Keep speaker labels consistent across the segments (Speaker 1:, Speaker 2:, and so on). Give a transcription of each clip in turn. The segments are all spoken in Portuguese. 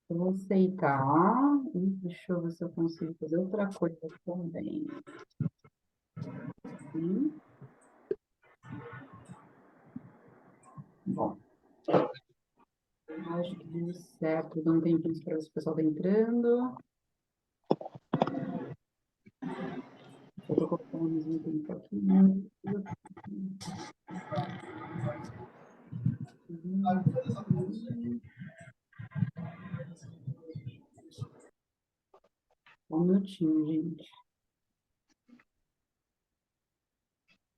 Speaker 1: Eu vou aceitar. E deixa eu ver se eu consigo fazer outra coisa também. Hum, Bom, acho que deu certo. Dá um tempinho para ver se o pessoal está entrando. Eu estou colocando mais um tempo aqui. Um minutinho, gente.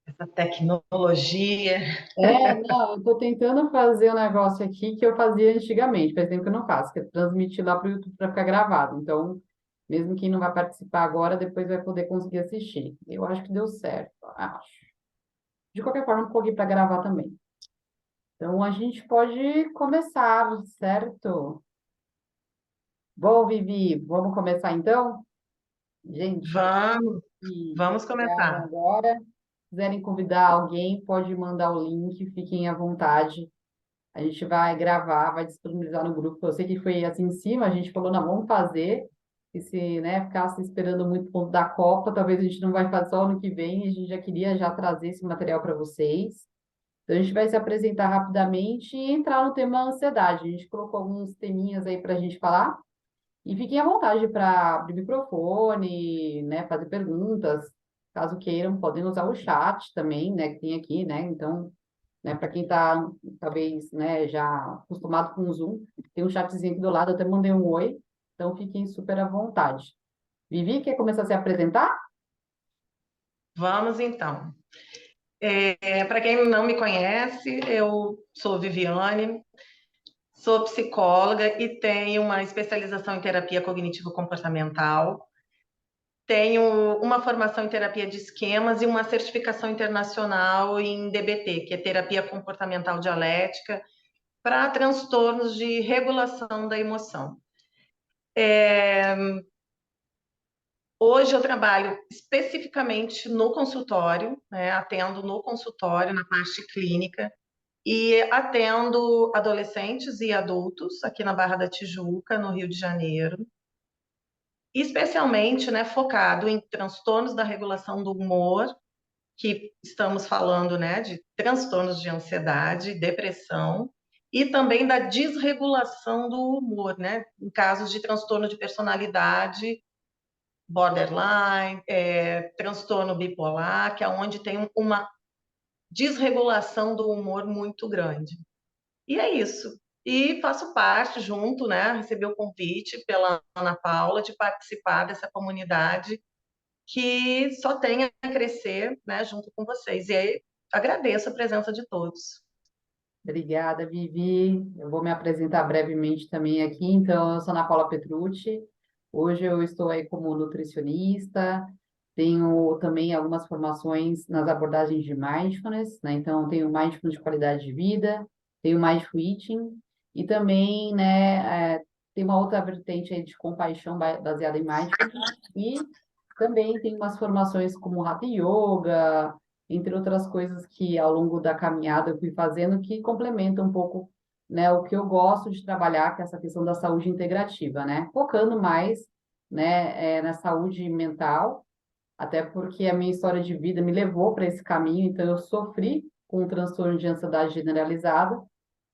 Speaker 2: Essa tecnologia.
Speaker 1: Não, eu estou tentando fazer um negócio aqui que eu fazia antigamente, faz tempo que eu não faço, que é transmitir lá para o YouTube para ficar gravado. Então, mesmo quem não vai participar agora, depois vai poder conseguir assistir. Eu acho que deu certo, acho. De qualquer forma, eu coloquei para gravar também. Então, a gente pode começar, certo? Bom, Vivi, vamos começar então? Gente,
Speaker 2: Vamos,
Speaker 1: que
Speaker 2: vamos
Speaker 1: chegaram
Speaker 2: começar.
Speaker 1: agora, quiserem convidar alguém, pode mandar o link, fiquem à vontade. A gente vai gravar, vai disponibilizar no grupo. Eu sei que foi assim em cima, a gente falou, não, vamos fazer. E se, né, ficasse esperando muito o ponto da Copa, talvez a gente não vai fazer só ano que vem, a gente já queria já trazer esse material para vocês. Então, a gente vai se apresentar rapidamente e entrar no tema ansiedade. A gente colocou alguns teminhas aí para a gente falar. E fiquem à vontade para abrir o microfone, né, fazer perguntas. Caso queiram, podem usar o chat também, né, que tem aqui, né? Então, né, para quem está, talvez, né, já acostumado com o Zoom, tem um chatzinho aqui do lado, eu até mandei um oi. Então, fiquem super à vontade. Vivi, quer começar a se apresentar?
Speaker 2: Vamos então. Para quem não me conhece, eu sou Viviane, sou psicóloga e tenho uma especialização em terapia cognitivo-comportamental. Tenho uma formação em terapia de esquemas e uma certificação internacional em DBT, que é terapia comportamental dialética, para transtornos de regulação da emoção. Hoje eu trabalho especificamente no consultório, né? Atendo no consultório, na parte clínica, e atendo adolescentes e adultos aqui na Barra da Tijuca, no Rio de Janeiro, especialmente, né, focado em transtornos da regulação do humor, que estamos falando, né, de transtornos de ansiedade, depressão, e também da desregulação do humor, né, em casos de transtorno de personalidade borderline, transtorno bipolar, que é onde tem uma desregulação do humor muito grande. E é isso. E faço parte junto, né? Recebi o convite pela Ana Paula de participar dessa comunidade que só tem a crescer, né, junto com vocês. E aí agradeço a presença de todos.
Speaker 1: Obrigada, Vivi. Eu vou me apresentar brevemente também aqui. Então, eu sou Ana Paula Petrucci. Hoje eu estou aí como nutricionista. Tenho também algumas formações nas abordagens de mindfulness, né? Então, tenho mindfulness de qualidade de vida, tenho mindful eating e também, né, tem uma outra vertente aí de compaixão baseada em mindfulness e também tem umas formações como Hatha Yoga, entre outras coisas que ao longo da caminhada eu fui fazendo que complementam um pouco, né, o que eu gosto de trabalhar, que é essa questão da saúde integrativa, né? Focando mais, né, na saúde mental, até porque a minha história de vida me levou para esse caminho, então eu sofri com um transtorno de ansiedade generalizada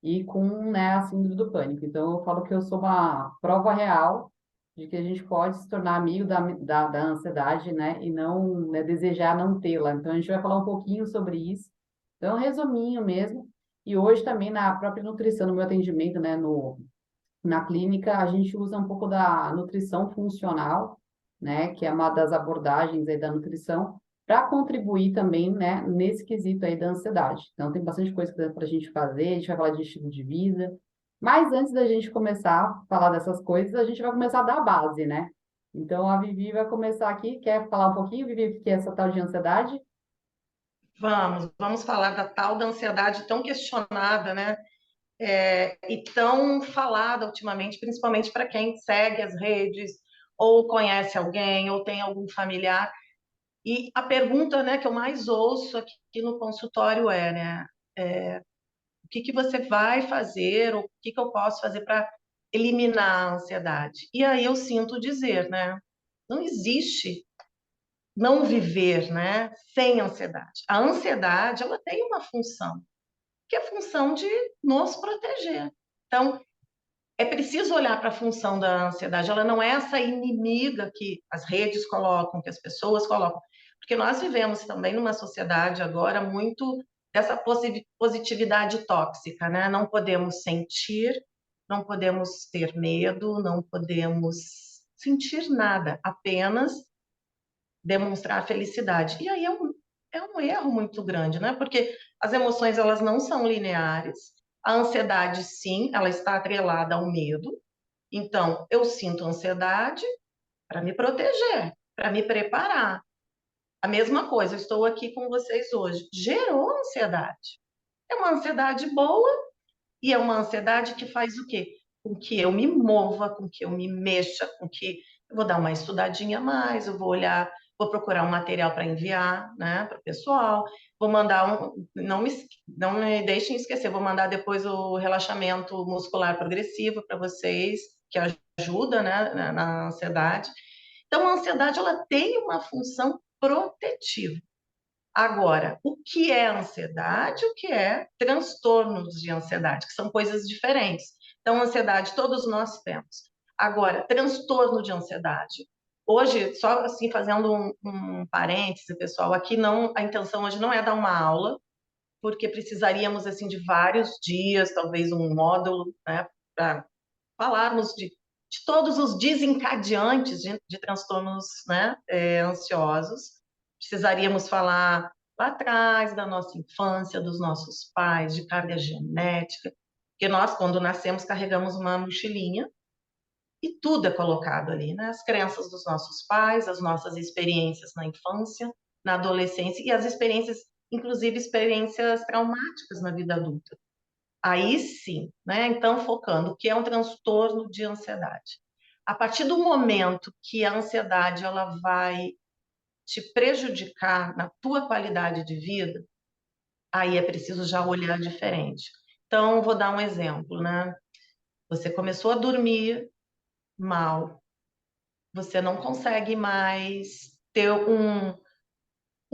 Speaker 1: e com, né, a síndrome do pânico. Então eu falo que eu sou uma prova real de que a gente pode se tornar amigo da ansiedade, né, e não, né, desejar não tê-la. Então a gente vai falar um pouquinho sobre isso. Então, um resuminho mesmo. E hoje também na própria nutrição, no meu atendimento, né, na clínica, a gente usa um pouco da nutrição funcional, né, que é uma das abordagens aí da nutrição, para contribuir também, né, nesse quesito aí da ansiedade. Então, tem bastante coisa para a gente fazer, a gente vai falar de estilo de vida, mas antes da gente começar a falar dessas coisas, a gente vai começar a dar a base, né? Então, a Vivi vai começar aqui, quer falar um pouquinho, Vivi, o que é essa tal de ansiedade?
Speaker 2: Vamos falar da tal da ansiedade tão questionada, né? E tão falada ultimamente, principalmente para quem segue as redes, ou conhece alguém, ou tem algum familiar. E a pergunta, né, que eu mais ouço aqui no consultório né, o que que você vai fazer, ou o que que eu posso fazer para eliminar a ansiedade. E aí eu sinto dizer, né? Não existe não viver, né, sem ansiedade. A ansiedade, ela tem uma função, que é a função de nos proteger. Então, é preciso olhar para a função da ansiedade. Ela não é essa inimiga que as redes colocam, que as pessoas colocam. Porque nós vivemos também numa sociedade agora muito dessa positividade tóxica, né? Não podemos sentir, não podemos ter medo, não podemos sentir nada, apenas demonstrar felicidade. E aí é um erro muito grande, né? Porque as emoções, elas não são lineares. A ansiedade, sim, ela está atrelada ao medo. Então, eu sinto ansiedade para me proteger, para me preparar. A mesma coisa, eu estou aqui com vocês hoje. Gerou ansiedade. É uma ansiedade boa e é uma ansiedade que faz o quê? Com que eu me mova, com que eu me mexa, com que eu vou dar uma estudadinha a mais, eu vou olhar, vou procurar um material para enviar, né, para o pessoal, vou mandar não me deixem esquecer, vou mandar depois o relaxamento muscular progressivo para vocês, que ajuda, né, na ansiedade. Então, a ansiedade, ela tem uma função protetiva. Agora, o que é ansiedade, o que é transtornos de ansiedade, que são coisas diferentes. Então, ansiedade todos nós temos. Agora, transtorno de ansiedade. Hoje, só assim fazendo um parêntese, pessoal, aqui não, a intenção hoje não é dar uma aula, porque precisaríamos assim de vários dias, talvez um módulo, né, para falarmos de todos os desencadeantes de transtornos, né, ansiosos. Precisaríamos falar lá atrás da nossa infância, dos nossos pais, de carga genética, porque nós, quando nascemos, carregamos uma mochilinha e tudo é colocado ali, né? As crenças dos nossos pais, as nossas experiências na infância, na adolescência e as experiências, inclusive experiências traumáticas na vida adulta. Aí sim, né? Então, focando, o que é um transtorno de ansiedade? A partir do momento que a ansiedade ela vai te prejudicar na tua qualidade de vida, aí é preciso já olhar diferente. Então, vou dar um exemplo, né? Você começou a dormir mal, você não consegue mais ter um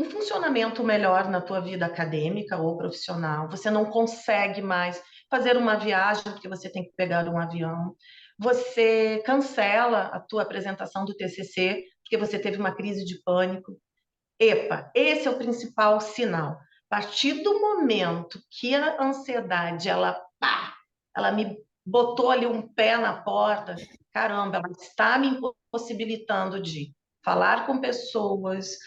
Speaker 2: funcionamento melhor na tua vida acadêmica ou profissional. Você não consegue mais fazer uma viagem porque você tem que pegar um avião. Você cancela a tua apresentação do TCC porque você teve uma crise de pânico. Epa, esse é o principal sinal. A partir do momento que a ansiedade, ela me botou ali um pé na porta, caramba, ela está me impossibilitando de falar com pessoas,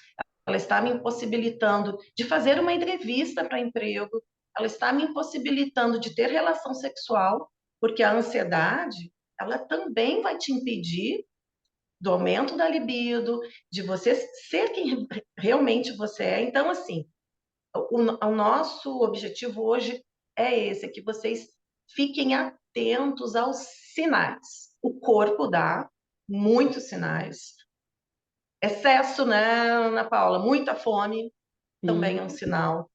Speaker 2: ela está me impossibilitando de fazer uma entrevista para emprego, ela está me impossibilitando de ter relação sexual, porque a ansiedade, ela também vai te impedir do aumento da libido, de você ser quem realmente você é. Então, assim, o nosso objetivo hoje é esse, é que vocês fiquem atentos aos sinais. O corpo dá muitos sinais. Excesso, né, Ana Paula? Muita fome também é um
Speaker 1: Sim,
Speaker 2: sinal.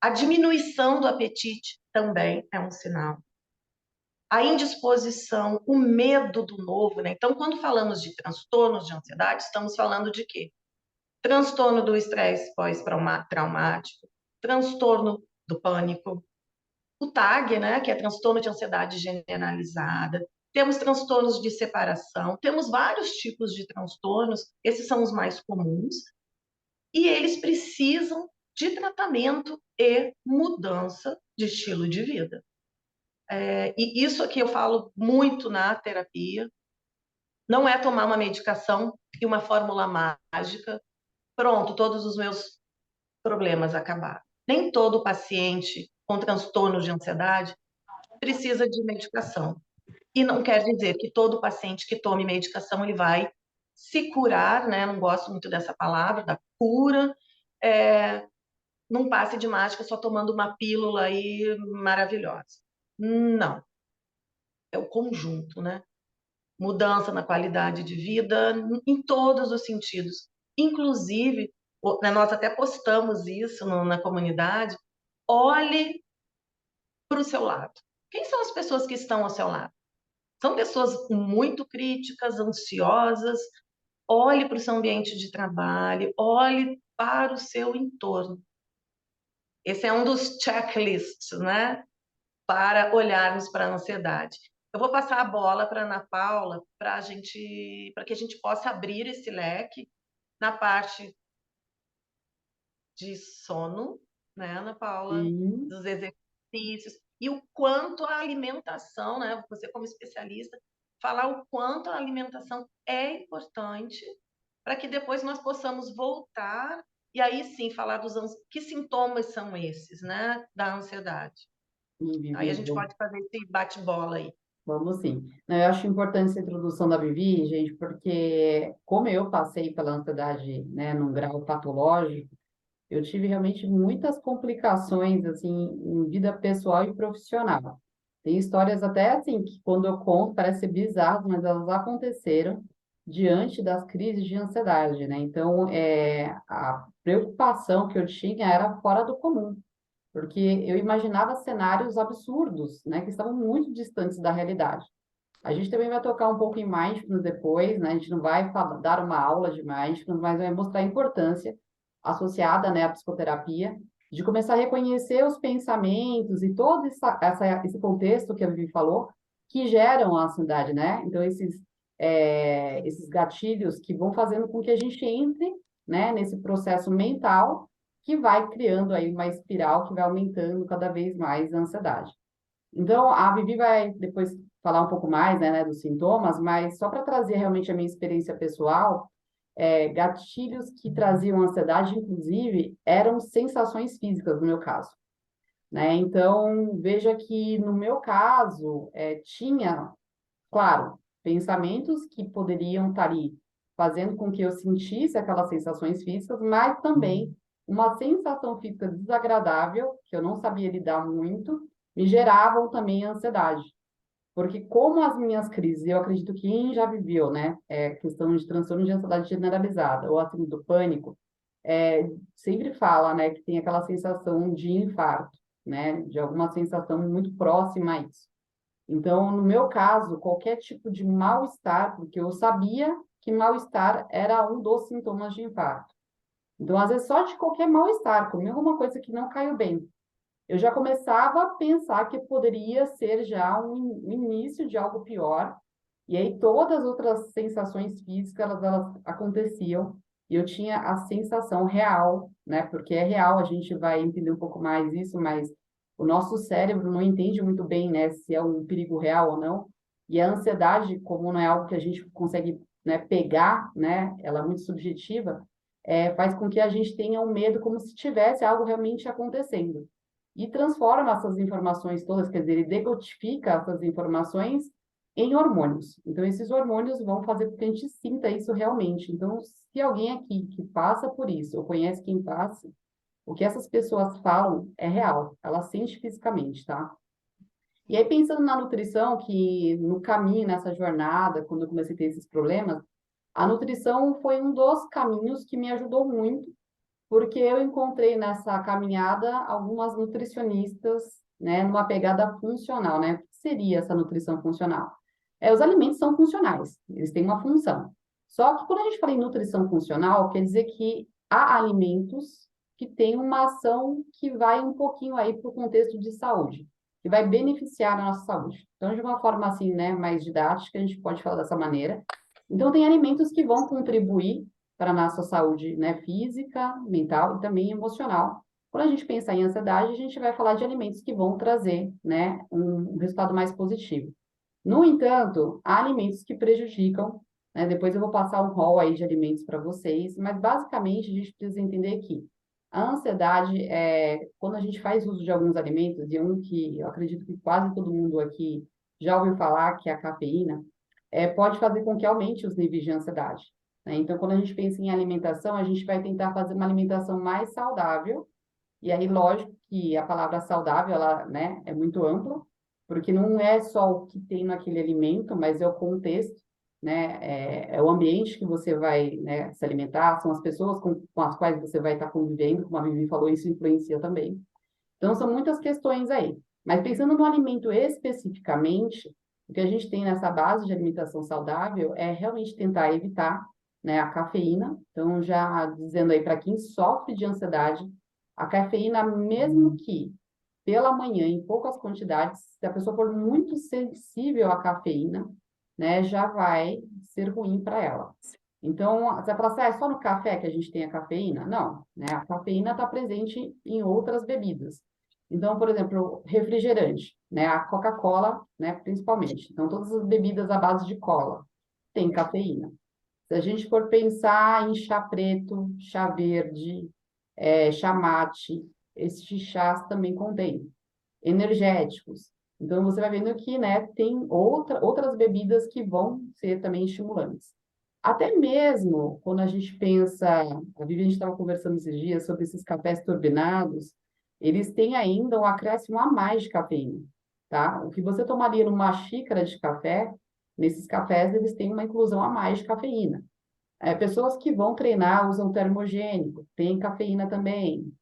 Speaker 2: A diminuição do apetite também é um sinal. A indisposição, o medo do novo, né? Então, quando falamos de transtornos de ansiedade, estamos falando de quê? Transtorno do estresse pós-traumático, transtorno do pânico, o TAG, né, que é transtorno de ansiedade generalizada, temos transtornos de separação, temos vários tipos de transtornos, esses são os mais comuns, e eles precisam de tratamento e mudança de estilo de vida. E isso aqui eu falo muito na terapia, não é tomar uma medicação e uma fórmula mágica, pronto, todos os meus problemas acabaram. Nem todo paciente com transtorno de ansiedade precisa de medicação. E não quer dizer que todo paciente que tome medicação ele vai se curar, né? Não gosto muito dessa palavra, da cura, é, num passe de mágica só tomando uma pílula aí maravilhosa. Não, é o conjunto, né? Mudança na qualidade de vida em todos os sentidos. Inclusive, nós até postamos isso na comunidade, olhe para o seu lado. Quem são as pessoas que estão ao seu lado? São pessoas muito críticas, ansiosas. Olhe para o seu ambiente de trabalho, olhe para o seu entorno. Esse é um dos checklists, né, para olharmos para a ansiedade. Eu vou passar a bola para a Ana Paula para que a gente possa abrir esse leque na parte de sono, né, Ana Paula,
Speaker 1: Sim,
Speaker 2: dos exercícios e o quanto a alimentação, né, você como especialista, falar o quanto a alimentação é importante para que depois nós possamos voltar e aí sim falar que sintomas são esses, né, da ansiedade.
Speaker 1: sim,
Speaker 2: Aí a
Speaker 1: Vivi.
Speaker 2: gente pode fazer esse bate-bola aí.
Speaker 1: Vamos sim. Não, eu acho importante essa introdução da Vivi, gente, porque como eu passei pela ansiedade, né, num grau patológico, eu tive realmente muitas complicações, assim, em vida pessoal e profissional. Tem histórias até, assim, que quando eu conto, parece ser bizarro, mas elas aconteceram diante das crises de ansiedade, né? Então, a preocupação que eu tinha era fora do comum, porque eu imaginava cenários absurdos, né, que estavam muito distantes da realidade. A gente também vai tocar um pouco em mindfulness depois, né? A gente não vai dar uma aula de mindfulness, mas vai mostrar a importância associada, né, à psicoterapia, de começar a reconhecer os pensamentos e todo esse contexto que a Vivi falou, que geram a ansiedade, né? Então, esses gatilhos que vão fazendo com que a gente entre, né, nesse processo mental que vai criando aí uma espiral que vai aumentando cada vez mais a ansiedade. Então, a Vivi vai depois falar um pouco mais, né, dos sintomas, mas só para trazer realmente a minha experiência pessoal, gatilhos que traziam ansiedade, inclusive, eram sensações físicas, no meu caso, né? Então, veja que no meu caso, tinha, claro, pensamentos que poderiam estar ali fazendo com que eu sentisse aquelas sensações físicas, mas também uma sensação física desagradável, que eu não sabia lidar muito, me geravam também ansiedade. Porque como as minhas crises, eu acredito que quem já viveu, né, questão de transtorno de ansiedade generalizada ou assim do pânico, sempre fala, né, que tem aquela sensação de infarto, né, de alguma sensação muito próxima a isso. Então, no meu caso, qualquer tipo de mal-estar, porque eu sabia que mal-estar era um dos sintomas de infarto. Então, às vezes, só de qualquer mal-estar, comer alguma coisa que não caiu bem, eu já começava a pensar que poderia ser já um início de algo pior, e aí todas as outras sensações físicas, elas aconteciam, e eu tinha a sensação real, né? Porque é real, a gente vai entender um pouco mais isso, mas o nosso cérebro não entende muito bem, né, se é um perigo real ou não. E a ansiedade, como não é algo que a gente consegue, né, pegar, né, ela é muito subjetiva, faz com que a gente tenha um medo como se tivesse algo realmente acontecendo e transforma essas informações todas, quer dizer, ele decodifica essas informações em hormônios. Então, esses hormônios vão fazer com que a gente sinta isso realmente. Então, se alguém aqui que passa por isso, ou conhece quem passa, o que essas pessoas falam é real, ela sente fisicamente, tá? E aí, pensando na nutrição, que no caminho, nessa jornada, quando eu comecei a ter esses problemas, a nutrição foi um dos caminhos que me ajudou muito porque eu encontrei nessa caminhada algumas nutricionistas, né, numa pegada funcional, né? O que seria essa nutrição funcional? Os alimentos são funcionais, eles têm uma função. Só que quando a gente fala em nutrição funcional, quer dizer que há alimentos que têm uma ação que vai um pouquinho aí para o contexto de saúde, que vai beneficiar a nossa saúde. Então, de uma forma assim, né, mais didática, a gente pode falar dessa maneira. Então, tem alimentos que vão contribuir para a nossa saúde, né, física, mental e também emocional. Quando a gente pensa em ansiedade, a gente vai falar de alimentos que vão trazer, né, um resultado mais positivo. No entanto, há alimentos que prejudicam, né? Depois eu vou passar um rol aí de alimentos para vocês, mas basicamente a gente precisa entender que a ansiedade quando a gente faz uso de alguns alimentos, e um que eu acredito que quase todo mundo aqui já ouviu falar, que é a cafeína, pode fazer com que aumente os níveis de ansiedade, né? Então, quando a gente pensa em alimentação, a gente vai tentar fazer uma alimentação mais saudável, e aí, lógico que a palavra saudável, ela, né, é muito ampla, porque não é só o que tem naquele alimento, mas é o contexto, né, é o ambiente que você vai, né, se alimentar, são as pessoas com as quais você vai estar convivendo, como a Vivi falou, isso influencia também. Então, são muitas questões aí. Mas pensando no alimento especificamente, O que a gente tem nessa base de alimentação saudável é realmente tentar evitar, né, a cafeína. Então, já dizendo aí para quem sofre de ansiedade, a cafeína, mesmo que pela manhã, em poucas quantidades, se a pessoa for muito sensível à cafeína, né, já vai ser ruim para ela. Então, você vai falar assim, ah, é só no café que a gente tem a cafeína? Não, né? A cafeína está presente em outras bebidas. Então, por exemplo, refrigerante, né? A Coca-Cola, né, principalmente. Então, todas as bebidas à base de cola têm cafeína. Se a gente for pensar em chá preto, chá verde, chá mate, esses chás também contêm energéticos. Então, você vai vendo que, né, tem outras bebidas que vão ser também estimulantes. Até mesmo quando a gente pensa, a Vivi, a gente estava conversando esses dias sobre esses cafés turbinados, eles têm ainda um acréscimo a mais de cafeína, tá? O que você tomaria numa xícara de café, nesses cafés eles têm uma inclusão a mais de cafeína. Pessoas que vão treinar usam termogênico, tem cafeína também.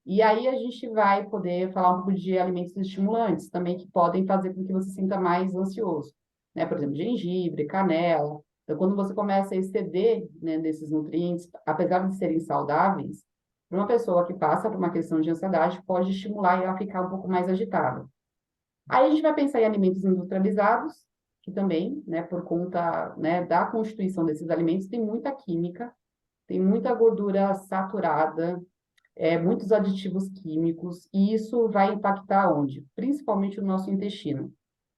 Speaker 1: E aí a gente vai poder falar um pouco de alimentos estimulantes também que podem fazer com que você se sinta mais ansioso, né? Por exemplo, gengibre, canela. Então, quando você começa a exceder, né, desses nutrientes, apesar de serem saudáveis, para uma pessoa que passa por uma questão de ansiedade, pode estimular ela a ficar um pouco mais agitada. Aí a gente vai pensar em alimentos industrializados, que também, né, por conta, né, da constituição desses alimentos, tem muita química, tem muita gordura saturada, muitos aditivos químicos, e isso vai impactar onde? Principalmente o nosso intestino,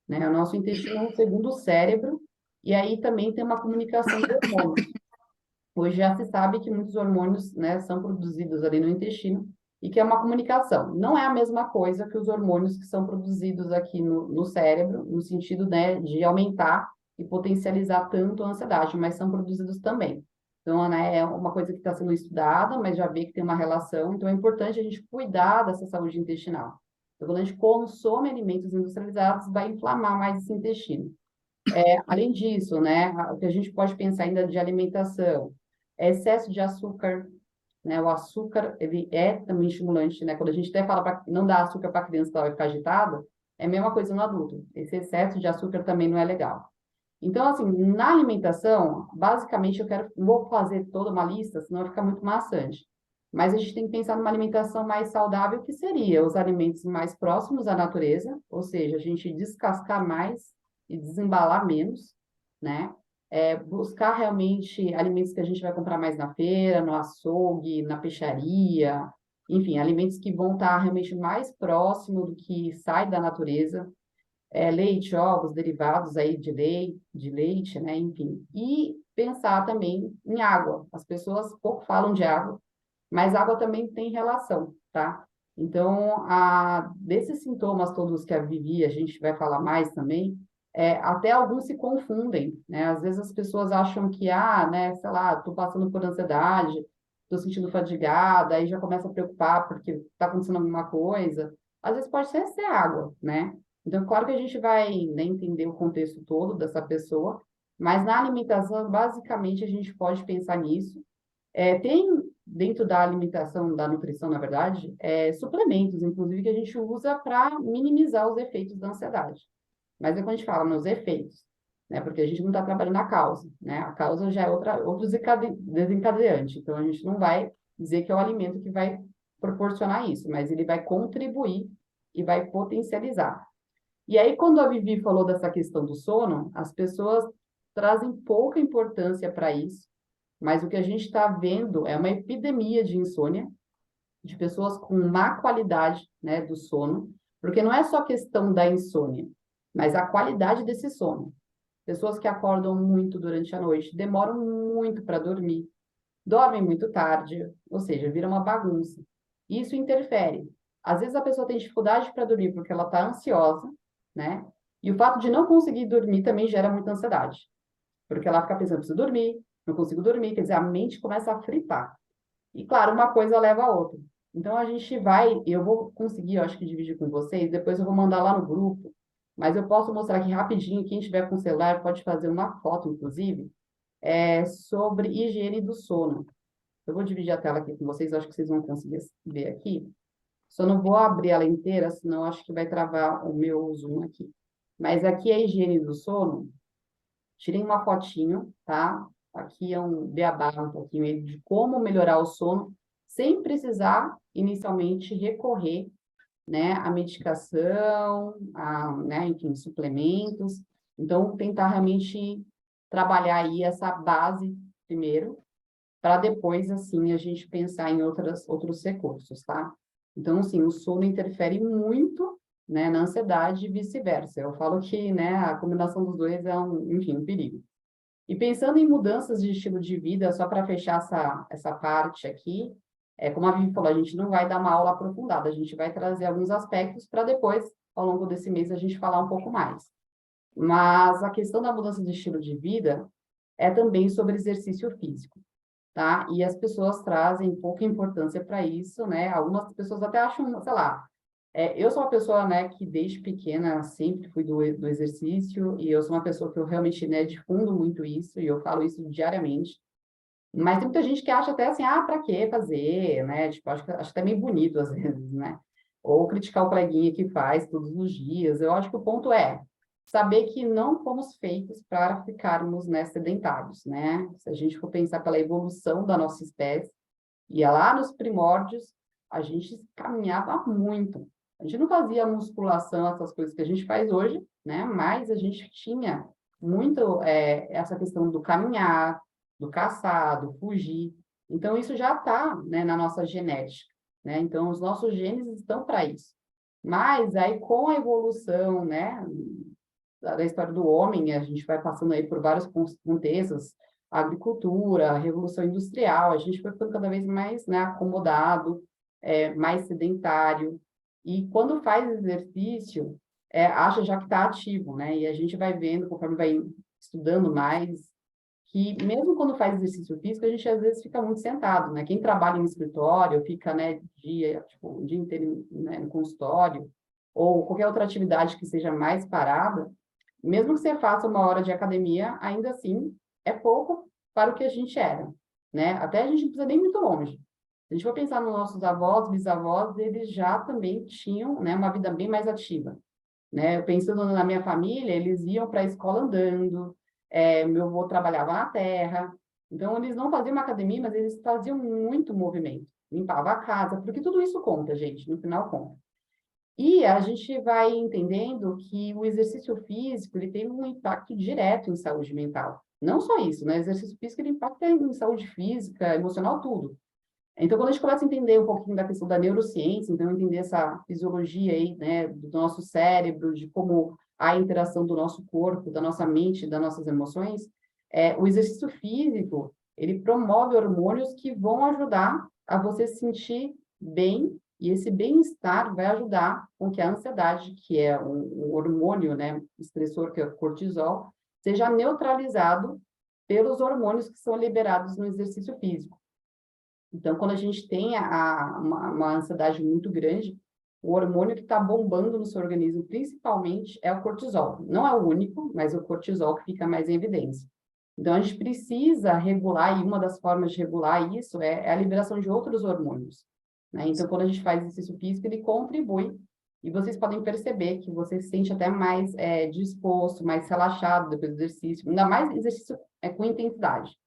Speaker 1: né? O nosso intestino é um segundo cérebro, e aí também tem uma comunicação de hormônios. Hoje já se sabe que muitos hormônios, né, são produzidos ali no intestino e que é uma comunicação. Não é a mesma coisa que os hormônios que são produzidos aqui no cérebro, no sentido, né, de aumentar e potencializar tanto a ansiedade, mas são produzidos também. Então, né, é uma coisa que está sendo estudada, mas já vê que tem uma relação. Então, é importante a gente cuidar dessa saúde intestinal. Então, quando a gente consome alimentos industrializados, vai inflamar mais esse intestino. Além disso, né, o que a gente pode pensar ainda de alimentação, é excesso de açúcar, né? O açúcar, ele é também estimulante, né? Quando a gente até fala para não dar açúcar para a criança que ela vai ficar agitada, é a mesma coisa no adulto. Esse excesso de açúcar também não é legal. Então, assim, na alimentação, basicamente não vou fazer toda uma lista, senão vai ficar muito maçante. Mas a gente tem que pensar numa alimentação mais saudável, que seria os alimentos mais próximos à natureza, ou seja, a gente descascar mais e desembalar menos, né? Buscar realmente alimentos que a gente vai comprar mais na feira, no açougue, na peixaria, enfim, alimentos que vão estar realmente mais próximo do que sai da natureza, leite, ovos, derivados aí de leite, né? Enfim. E pensar também em água. As pessoas pouco falam de água, mas água também tem relação, tá? Então, desses sintomas todos que a Vivi, a gente vai falar mais também, até alguns se confundem, né? Às vezes as pessoas acham que, né, sei lá, tô passando por ansiedade, tô sentindo fadigada, aí já começa a preocupar porque tá acontecendo alguma coisa. Às vezes pode ser água, né? Então, claro que a gente vai, né, entender o contexto todo dessa pessoa, mas na alimentação, basicamente, a gente pode pensar nisso. Tem dentro da alimentação, da nutrição, na verdade, suplementos, inclusive, que a gente usa para minimizar os efeitos da ansiedade. Mas é quando a gente fala nos efeitos, né? Porque a gente não está trabalhando na causa, né? A causa já é outro desencadeante. Então, a gente não vai dizer que é o alimento que vai proporcionar isso, mas ele vai contribuir e vai potencializar. E aí, quando a Vivi falou dessa questão do sono, as pessoas trazem pouca importância para isso, mas o que a gente está vendo é uma epidemia de insônia, de pessoas com má qualidade, né, do sono, porque não é só questão da insônia, mas a qualidade desse sono. Pessoas que acordam muito durante a noite, demoram muito para dormir, dormem muito tarde, ou seja, vira uma bagunça. Isso interfere. Às vezes a pessoa tem dificuldade para dormir porque ela está ansiosa, né? E o fato de não conseguir dormir também gera muita ansiedade, porque ela fica pensando, preciso dormir, não consigo dormir, quer dizer, a mente começa a fritar. E claro, uma coisa leva a outra. Então a gente vai, eu vou conseguir, eu acho que dividir com vocês, depois eu vou mandar lá no grupo, mas eu posso mostrar aqui rapidinho, quem tiver com celular pode fazer uma foto, inclusive, sobre higiene do sono. Eu vou dividir a tela aqui com vocês, acho que vocês vão conseguir ver aqui. Só não vou abrir ela inteira, senão acho que vai travar o meu Zoom aqui. Mas aqui é a higiene do sono. Tirei uma fotinho, tá? Aqui é um beabá um pouquinho aí de como melhorar o sono sem precisar inicialmente recorrer, né, à medicação, né, enfim, suplementos. Então, tentar realmente trabalhar aí essa base primeiro, para depois, assim, a gente pensar em outros recursos, tá? Então, assim, o sono interfere muito, né, na ansiedade e vice-versa. Eu falo que, né, a combinação dos dois é enfim, um perigo. E pensando em mudanças de estilo de vida, só para fechar essa parte aqui, como a Vivi falou, a gente não vai dar uma aula aprofundada, a gente vai trazer alguns aspectos para depois, ao longo desse mês, a gente falar um pouco mais. Mas a questão da mudança de estilo de vida é também sobre exercício físico, tá? E as pessoas trazem pouca importância para isso, né? Algumas pessoas até acham, sei lá, eu sou uma pessoa, né, que desde pequena sempre fui do exercício e eu sou uma pessoa que eu realmente, né, difundo muito isso e eu falo isso diariamente. Mas tem muita gente que acha até assim, para que fazer, né? Tipo, acho até meio bonito às vezes, né? Ou criticar o coleguinha que faz todos os dias. Eu acho que o ponto é saber que não fomos feitos para ficarmos, né, sedentários, né? Se a gente for pensar pela evolução da nossa espécie, e lá nos primórdios, a gente caminhava muito. A gente não fazia musculação, essas coisas que a gente faz hoje, né? Mas a gente tinha muito essa questão do caminhar, do caçar, do fugir. Então, isso já está, né, na nossa genética, né? Então, os nossos genes estão para isso. Mas aí, com a evolução, né, da história do homem, a gente vai passando aí por vários contextos, a agricultura, a revolução industrial, a gente foi ficando cada vez mais, né, acomodado, mais sedentário, e quando faz exercício, acha já que está ativo, né, e a gente vai vendo, conforme vai estudando mais, que mesmo quando faz exercício físico, a gente às vezes fica muito sentado, né, quem trabalha em escritório, fica, né, o dia inteiro, né, no consultório, ou qualquer outra atividade que seja mais parada, mesmo que você faça uma hora de academia, ainda assim é pouco para o que a gente era, né? Até a gente não precisa nem muito longe. Se a gente for pensar nos nossos avós, bisavós, eles já também tinham, né, uma vida bem mais ativa, né? Eu pensando na minha família, eles iam para a escola andando, meu avô trabalhava na terra, então eles não faziam uma academia, mas eles faziam muito movimento, limpava a casa, porque tudo isso conta, gente, no final conta. E a gente vai entendendo que o exercício físico ele tem um impacto direto em saúde mental. Não só isso, né? O exercício físico ele impacta em saúde física, emocional, tudo. Então, quando a gente começa a entender um pouquinho da questão da neurociência, então entender essa fisiologia aí, né, do nosso cérebro, de como a interação do nosso corpo, da nossa mente, das nossas emoções, o exercício físico, ele promove hormônios que vão ajudar a você se sentir bem, e esse bem-estar vai ajudar com que a ansiedade, que é um hormônio, né, estressor, que é o cortisol, seja neutralizado pelos hormônios que são liberados no exercício físico. Então, quando a gente tem uma ansiedade muito grande, o hormônio que está bombando no seu organismo, principalmente, é o cortisol. Não é o único, mas o cortisol que fica mais em evidência. Então, a gente precisa regular, e uma das formas de regular isso é a liberação de outros hormônios, né? Então, quando a gente faz exercício físico, ele contribui, e vocês podem perceber que você se sente até mais disposto, mais relaxado depois do exercício, ainda mais exercício com intensidade,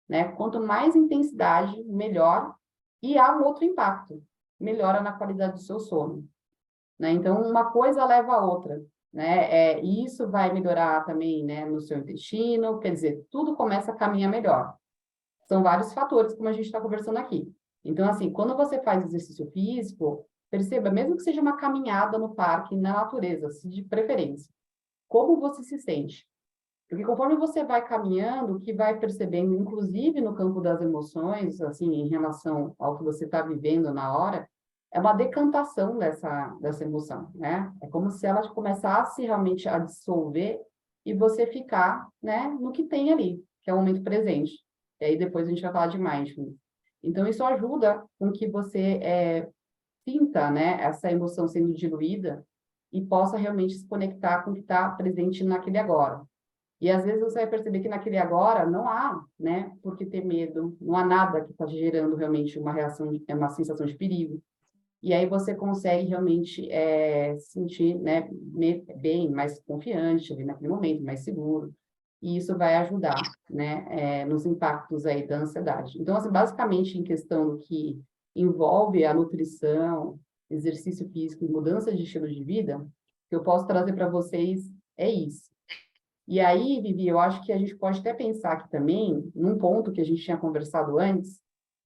Speaker 1: né? Quanto mais intensidade, melhor, e há um outro impacto, melhora na qualidade do seu sono, né? Então, uma coisa leva a outra, né? E isso vai melhorar também, né, no seu intestino, quer dizer, tudo começa a caminhar melhor. São vários fatores, como a gente está conversando aqui. Então, assim, quando você faz exercício físico, perceba, mesmo que seja uma caminhada no parque, na natureza, se de preferência, como você se sente? Porque conforme você vai caminhando, o que vai percebendo, inclusive no campo das emoções, assim, em relação ao que você está vivendo na hora, é uma decantação dessa emoção, né? É como se ela começasse realmente a dissolver e você ficar, né, no que tem ali, que é o momento presente. E aí depois a gente vai falar de mindfulness. Então, isso ajuda com que você sinta, né, essa emoção sendo diluída e possa realmente se conectar com o que está presente naquele agora. E às vezes você vai perceber que naquele agora não há, né, por que ter medo, não há nada que está gerando realmente uma reação, uma sensação de perigo. e aí você consegue realmente se sentir, né, bem, mais confiante ali naquele momento, mais seguro, e isso vai ajudar, né, nos impactos aí da ansiedade. Então, assim, basicamente, em questão do que envolve a nutrição, exercício físico e mudança de estilo de vida, o que eu posso trazer para vocês é isso. E aí, Vivi, eu acho que a gente pode até pensar aqui também, num ponto que a gente tinha conversado antes,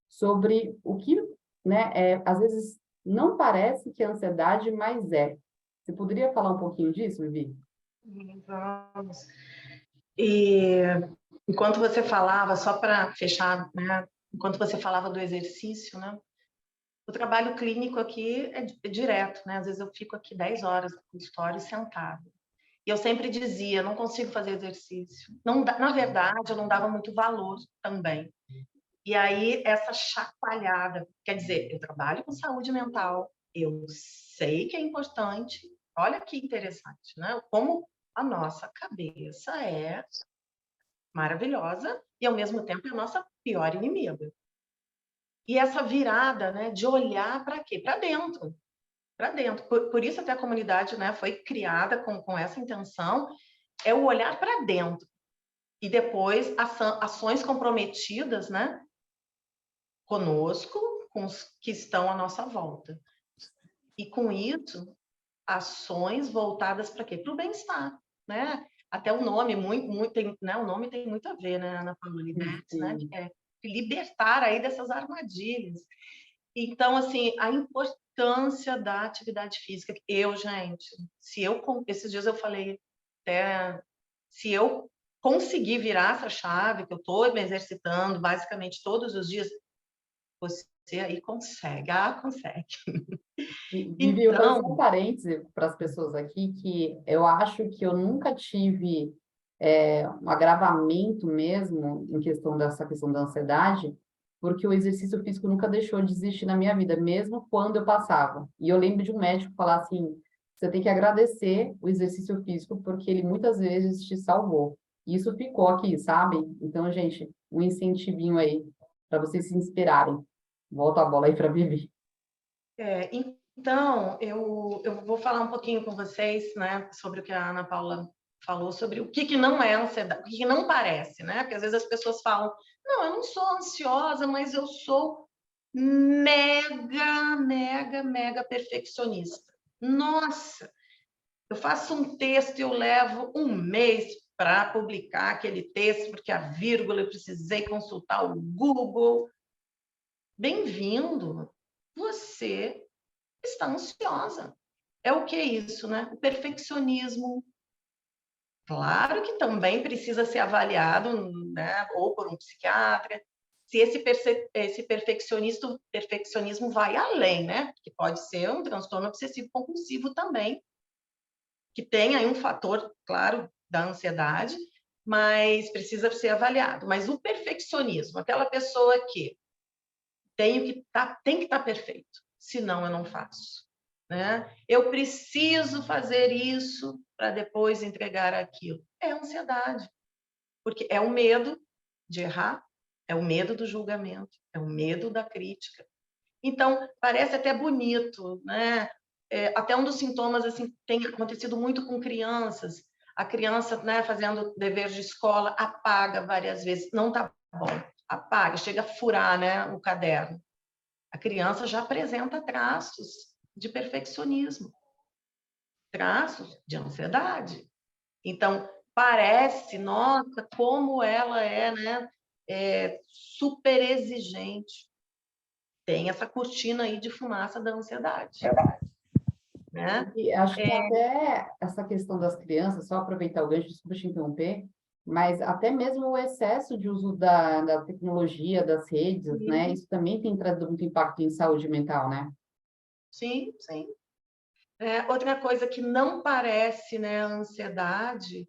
Speaker 1: sobre o que, né, às vezes não parece que é ansiedade, mas é. Você poderia falar um pouquinho disso, Vivi?
Speaker 2: Vamos. E enquanto você falava, só para fechar, né? Enquanto você falava do exercício, né? O trabalho clínico aqui é direto, né? Às vezes eu fico aqui 10 horas no consultório sentada. E eu sempre dizia, não consigo fazer exercício. Não, na verdade, eu não dava muito valor também. E aí, essa chacoalhada, quer dizer, eu trabalho com saúde mental, eu sei que é importante, olha que interessante, né? Como a nossa cabeça é maravilhosa e, ao mesmo tempo, é a nossa pior inimiga. E essa virada, né, de olhar para quê? Para dentro. Para dentro. Por isso até a comunidade, né, foi criada com essa intenção, é o olhar para dentro. E depois ações comprometidas, né, conosco, com os que estão à nossa volta. E com isso, ações voltadas para quê? Para o bem-estar, né? Até o nome muito tem, né? O nome tem muito a ver, né, Ana Paula, liberty, né? Que
Speaker 1: Sim.
Speaker 2: é libertar aí dessas armadilhas. Então, assim, a importância da atividade física. Eu, gente, esses dias eu falei até, se eu conseguir virar essa chave, que eu estou me exercitando basicamente todos os dias, você aí consegue, consegue.
Speaker 1: Vivi, eu vou fazer só um
Speaker 2: Então,
Speaker 1: parêntese para as pessoas aqui, que eu acho que eu nunca tive um agravamento mesmo em questão dessa questão da ansiedade, porque o exercício físico nunca deixou de existir na minha vida, mesmo quando eu passava. E eu lembro de um médico falar assim, você tem que agradecer o exercício físico, porque ele muitas vezes te salvou. E isso ficou aqui, sabe? Então, gente, um incentivinho aí para vocês se inspirarem. Volta a bola aí para Vivi.
Speaker 2: então eu vou falar um pouquinho com vocês, né, sobre o que a Ana Paula falou, sobre o que não é ansiedade, o que não parece, né? Porque às vezes as pessoas falam, não, eu não sou ansiosa, mas eu sou mega perfeccionista. Nossa, eu faço um texto e eu levo um mês para publicar aquele texto, porque a vírgula eu precisei consultar o Google. Bem-vindo! Você está ansiosa. É o que é isso, né? O perfeccionismo. Claro que também precisa ser avaliado, né? Ou por um psiquiatra, se esse perfeccionismo vai além, né? Que pode ser um transtorno obsessivo compulsivo também, que tem aí um fator, claro, da ansiedade, mas precisa ser avaliado. Mas o perfeccionismo, aquela pessoa que tem que estar perfeito, senão eu não faço. Né? Eu preciso fazer isso para depois entregar aquilo. É ansiedade, porque é o medo de errar, é o medo do julgamento, é o medo da crítica. Então, parece até bonito, né? Até um dos sintomas assim tem acontecido muito com crianças. A criança, né, fazendo dever de escola, apaga várias vezes. Não está bom, apaga, chega a furar, né, o caderno. A criança já apresenta traços de perfeccionismo, traços de ansiedade. Então, parece, nossa, como ela é, né, super exigente. Tem essa cortina aí de fumaça da ansiedade, né?
Speaker 1: E acho que até essa questão das crianças, só aproveitar o gancho, desculpa te interromper, mas até mesmo o excesso de uso da tecnologia, das redes, né?
Speaker 2: Sim,
Speaker 1: Isso também tem trazido muito impacto em saúde mental, né?
Speaker 2: sim, sim. Outra coisa que não parece, né, a ansiedade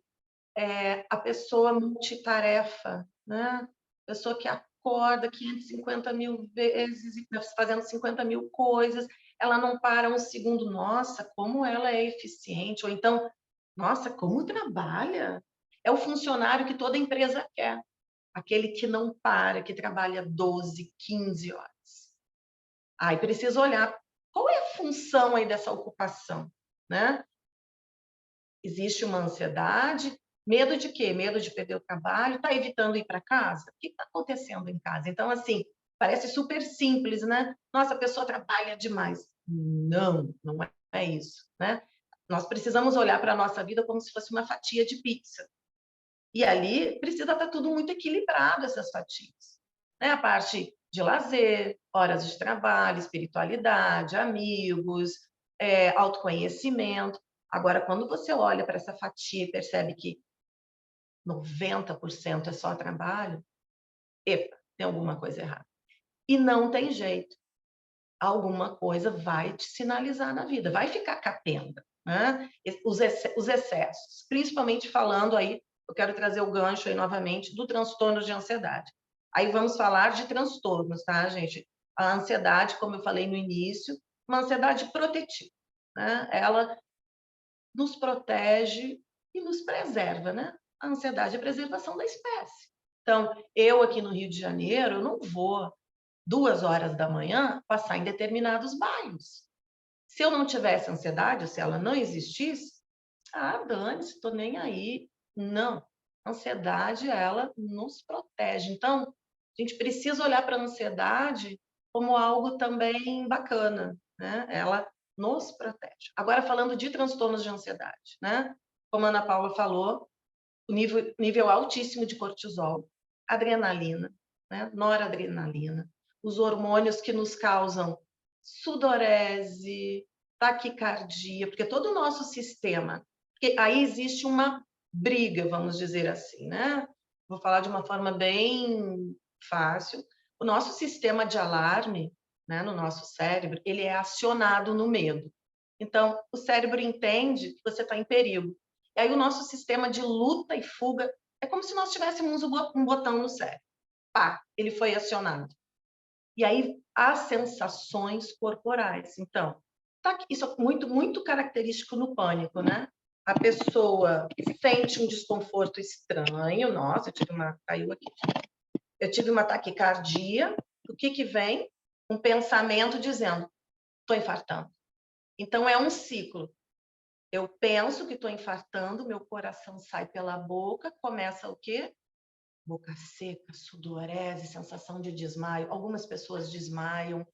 Speaker 2: é a pessoa multitarefa, né? A pessoa que acorda 550 mil vezes, fazendo 50 mil coisas, ela não para um segundo, nossa, como ela é eficiente, ou então, nossa, como trabalha. É o funcionário que toda empresa quer, aquele que não para, que trabalha 12, 15 horas. Aí precisa olhar qual é a função aí dessa ocupação, né? Existe uma ansiedade, medo de quê? Medo de perder o trabalho, está evitando ir para casa? O que está acontecendo em casa? Então, assim, parece super simples, né? Nossa, a pessoa trabalha demais. Não, não é isso, né? Nós precisamos olhar para a nossa vida como se fosse uma fatia de pizza. E ali precisa estar tudo muito equilibrado, essas fatias. Né? A parte de lazer, horas de trabalho, espiritualidade, amigos, autoconhecimento. Agora, quando você olha para essa fatia e percebe que 90% é só trabalho, epa, tem alguma coisa errada. E não tem jeito. Alguma coisa vai te sinalizar na vida, vai ficar capenga. Né? Os excessos, principalmente falando aí, eu quero trazer o gancho aí novamente do transtorno de ansiedade. Aí vamos falar de transtornos, tá, gente? A ansiedade, como eu falei no início, uma ansiedade protetiva. Né? Ela nos protege e nos preserva, né? A ansiedade é a preservação da espécie. Então, eu aqui no Rio de Janeiro, eu não vou 2 horas da manhã passar em determinados bairros. Se eu não tivesse ansiedade, se ela não existisse, dane-se, estou nem aí. Não. A ansiedade, ela nos protege. Então, a gente precisa olhar para a ansiedade como algo também bacana, né? Ela nos protege. Agora, falando de transtornos de ansiedade, né? Como a Ana Paula falou, o nível altíssimo de cortisol, adrenalina, né? Noradrenalina, os hormônios que nos causam sudorese, taquicardia, porque todo o nosso sistema, porque aí existe uma briga, vamos dizer assim, né? Vou falar de uma forma bem fácil. O nosso sistema de alarme, né, no nosso cérebro, ele é acionado no medo. Então, o cérebro entende que você está em perigo. E aí o nosso sistema de luta e fuga é como se nós tivéssemos um botão no cérebro. Pá, ele foi acionado. E aí as sensações corporais. Então, isso é muito, muito característico no pânico, né? A pessoa sente um desconforto estranho. Nossa, caiu aqui. Eu tive uma taquicardia. O que vem? Um pensamento dizendo, estou infartando. Então, é um ciclo. Eu penso que estou infartando, meu coração sai pela boca, começa o quê? Boca seca, sudorese, sensação de desmaio. Algumas pessoas desmaiam,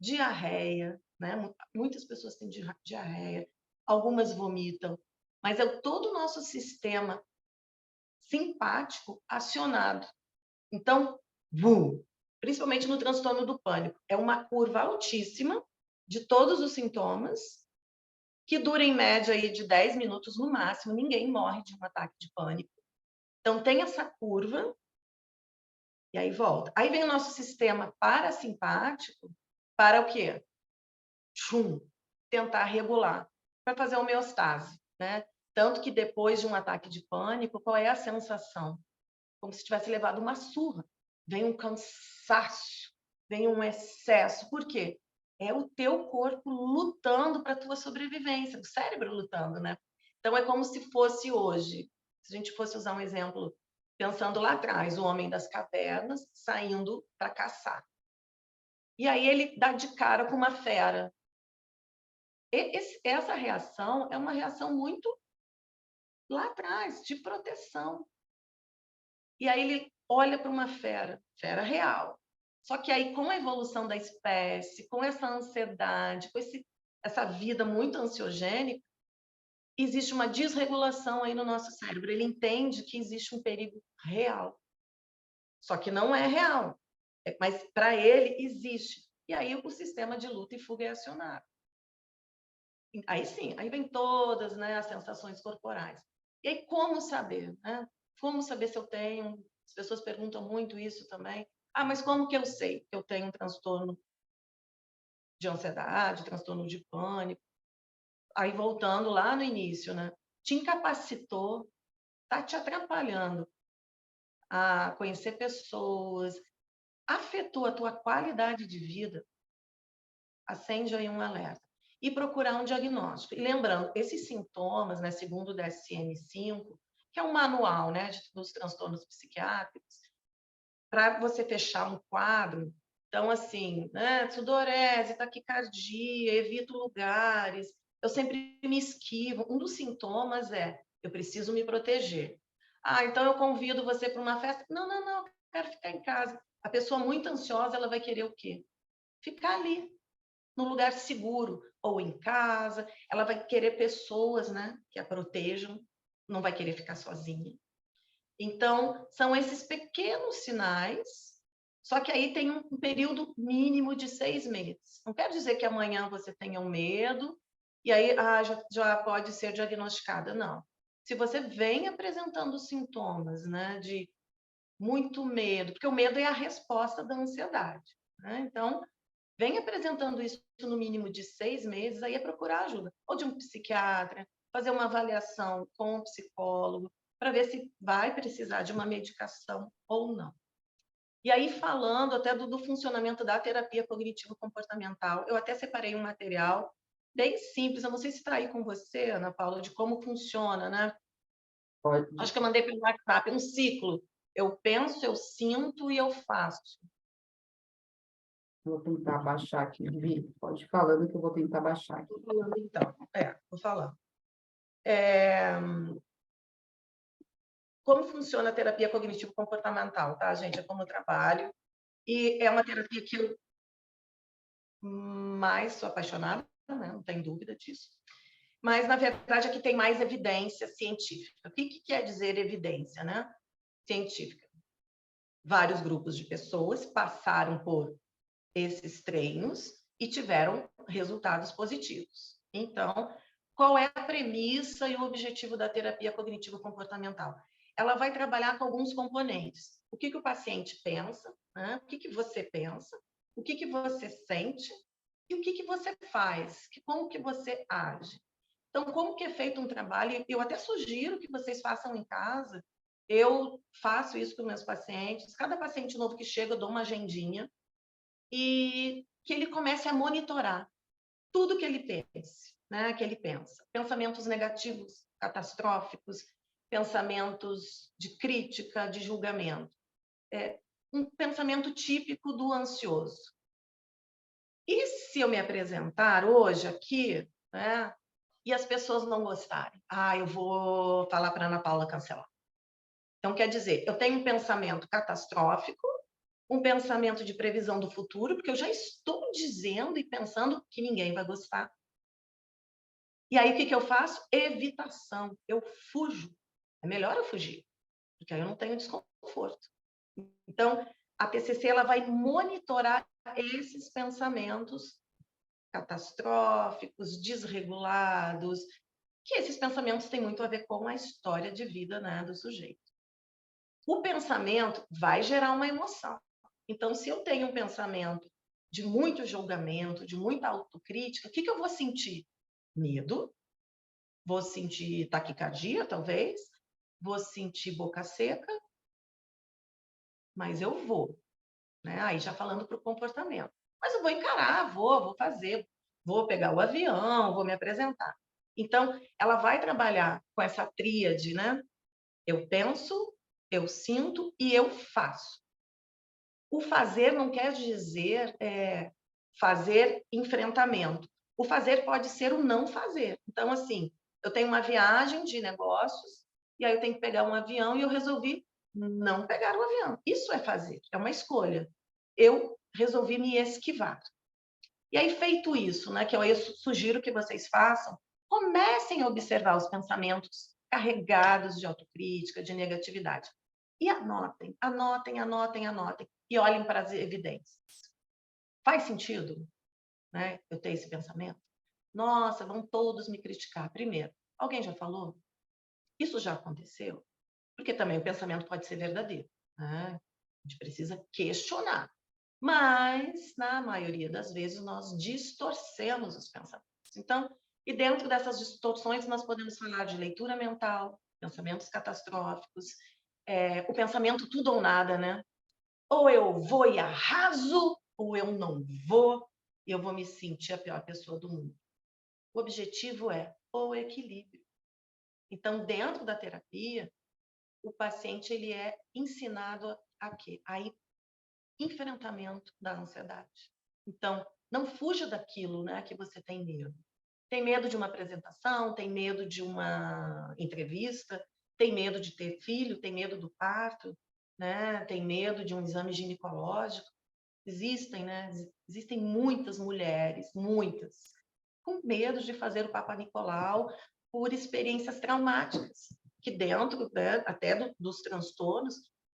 Speaker 2: diarreia, né? Muitas pessoas têm diarreia, algumas vomitam, mas é todo o nosso sistema simpático acionado. Então, principalmente no transtorno do pânico, é uma curva altíssima de todos os sintomas, que dura em média aí de 10 minutos no máximo, ninguém morre de um ataque de pânico. Então, tem essa curva, e aí volta. Aí vem o nosso sistema parasimpático para o quê? Tentar regular, para fazer homeostase, né? Tanto que depois de um ataque de pânico, qual é a sensação? Como se tivesse levado uma surra. Vem um cansaço, vem um excesso. Por quê? É o teu corpo lutando para a tua sobrevivência, o cérebro lutando, né? Então, é como se fosse hoje. Se a gente fosse usar um exemplo, pensando lá atrás, o homem das cavernas saindo para caçar. E aí ele dá de cara com uma fera. Essa reação é uma reação muito lá atrás, de proteção. E aí ele olha para uma fera real. Só que aí, com a evolução da espécie, com essa ansiedade, com essa vida muito ansiogênica, existe uma desregulação aí no nosso cérebro. Ele entende que existe um perigo real. Só que não é real. Mas para ele existe. E aí o sistema de luta e fuga é acionado. Aí sim, aí vem todas, né, as sensações corporais. E aí como saber, né? Como saber se eu tenho? As pessoas perguntam muito isso também. Mas como que eu sei que eu tenho um transtorno de ansiedade, transtorno de pânico? Aí voltando lá no início, né? Te incapacitou, tá te atrapalhando a conhecer pessoas, afetou a tua qualidade de vida, acende aí um alerta. E procurar um diagnóstico. E lembrando, esses sintomas, né, segundo o DSM-5, que é um manual, né, dos transtornos psiquiátricos, para você fechar um quadro, Então, assim, né, sudorese, taquicardia, evito lugares, eu sempre me esquivo. Um dos sintomas é, eu preciso me proteger. Ah, então eu convido você para uma festa. Não, não, não, eu quero ficar em casa. A pessoa muito ansiosa, ela vai querer o quê? Ficar ali, num lugar seguro, ou em casa. Ela vai querer pessoas, né, que a protejam, não vai querer ficar sozinha. Então, são esses pequenos sinais, só que aí tem um período mínimo de 6 meses. Não quer dizer que amanhã você tenha um medo e aí já pode ser diagnosticada, não. Se você vem apresentando sintomas, né, de muito medo, porque o medo é a resposta da ansiedade, né? Então, vem apresentando isso no mínimo de 6 meses, aí é procurar ajuda, ou de um psiquiatra, fazer uma avaliação com um psicólogo, para ver se vai precisar de uma medicação ou não. E aí, falando até do funcionamento da terapia cognitivo-comportamental, eu até separei um material bem simples, eu não sei se está aí com você, Ana Paula, de como funciona, né? Acho
Speaker 1: Pode,
Speaker 2: que eu mandei pelo WhatsApp, um ciclo. Eu penso, eu sinto e eu faço.
Speaker 1: vou tentar baixar aqui, Vivi. Pode ir falando que eu vou tentar baixar aqui.
Speaker 2: Estou falando então. Vou falar. É, como funciona a terapia cognitivo-comportamental, tá, gente? É como eu trabalho. E é uma terapia que eu mais sou apaixonada, né? Não tem dúvida disso. Mas, na verdade, aqui tem mais evidência científica. O que quer dizer evidência, né? Científica. Vários grupos de pessoas passaram por esses treinos e tiveram resultados positivos. Então, qual é a premissa e o objetivo da terapia cognitivo-comportamental? Ela vai trabalhar com alguns componentes. O que o paciente pensa, né? O que você pensa, o que você sente e o que você faz, como que você age. Então, como que é feito um trabalho? Eu até sugiro que vocês façam em casa. Eu faço isso com meus pacientes. Cada paciente novo que chega, eu dou uma agendinha e que ele comece a monitorar tudo que ele pense, né? Que ele pensa. Pensamentos negativos, catastróficos, pensamentos de crítica, de julgamento. É um pensamento típico do ansioso. E se eu me apresentar hoje aqui, né? E as pessoas não gostarem? Ah, eu vou falar para a Ana Paula cancelar. Então, quer dizer, eu tenho um pensamento catastrófico, um pensamento de previsão do futuro, porque eu já estou dizendo e pensando que ninguém vai gostar. E aí, o que eu faço? Evitação. Eu fujo. É melhor eu fugir, porque aí eu não tenho desconforto. Então, a TCC ela vai monitorar esses pensamentos catastróficos, desregulados, que esses pensamentos têm muito a ver com a história de vida, né, do sujeito. O pensamento vai gerar uma emoção. Então, se eu tenho um pensamento de muito julgamento, de muita autocrítica, o que eu vou sentir? Medo, vou sentir taquicardia, talvez, vou sentir boca seca, mas eu vou, né? Aí já falando para o comportamento. Mas eu vou encarar, vou fazer, vou pegar o avião, vou me apresentar. Então, ela vai trabalhar com essa tríade, né? Eu penso, eu sinto e eu faço. O fazer não quer dizer fazer enfrentamento. O fazer pode ser o não fazer. Então, assim, eu tenho uma viagem de negócios e aí eu tenho que pegar um avião e eu resolvi não pegar o avião. Isso é fazer, é uma escolha. Eu resolvi me esquivar. E aí, feito isso, né, que eu sugiro que vocês façam, comecem a observar os pensamentos carregados de autocrítica, de negatividade. E anotem, anotem, anotem, anotem. E olhem para as evidências. Faz sentido, né, eu ter esse pensamento? Nossa, vão todos me criticar. Primeiro, alguém já falou? Isso já aconteceu? Porque também o pensamento pode ser verdadeiro, né? A gente precisa questionar. Mas, na maioria das vezes, nós distorcemos os pensamentos. Então, e dentro dessas distorções, nós podemos falar de leitura mental, pensamentos catastróficos, o pensamento tudo ou nada, né? Ou eu vou e arraso, ou eu não vou e eu vou me sentir a pior pessoa do mundo. O objetivo é o equilíbrio. Então, dentro da terapia, o paciente ele é ensinado a quê? A ir enfrentamento da ansiedade. Então, não fuja daquilo, né, que você tem medo. Tem medo de uma apresentação, tem medo de uma entrevista, tem medo de ter filho, tem medo do parto, né? Tem medo de um exame ginecológico. Existem, né? Existem muitas mulheres, muitas, com medo de fazer o Papa Nicolau por experiências traumáticas, que dentro, né, até dos transtornos,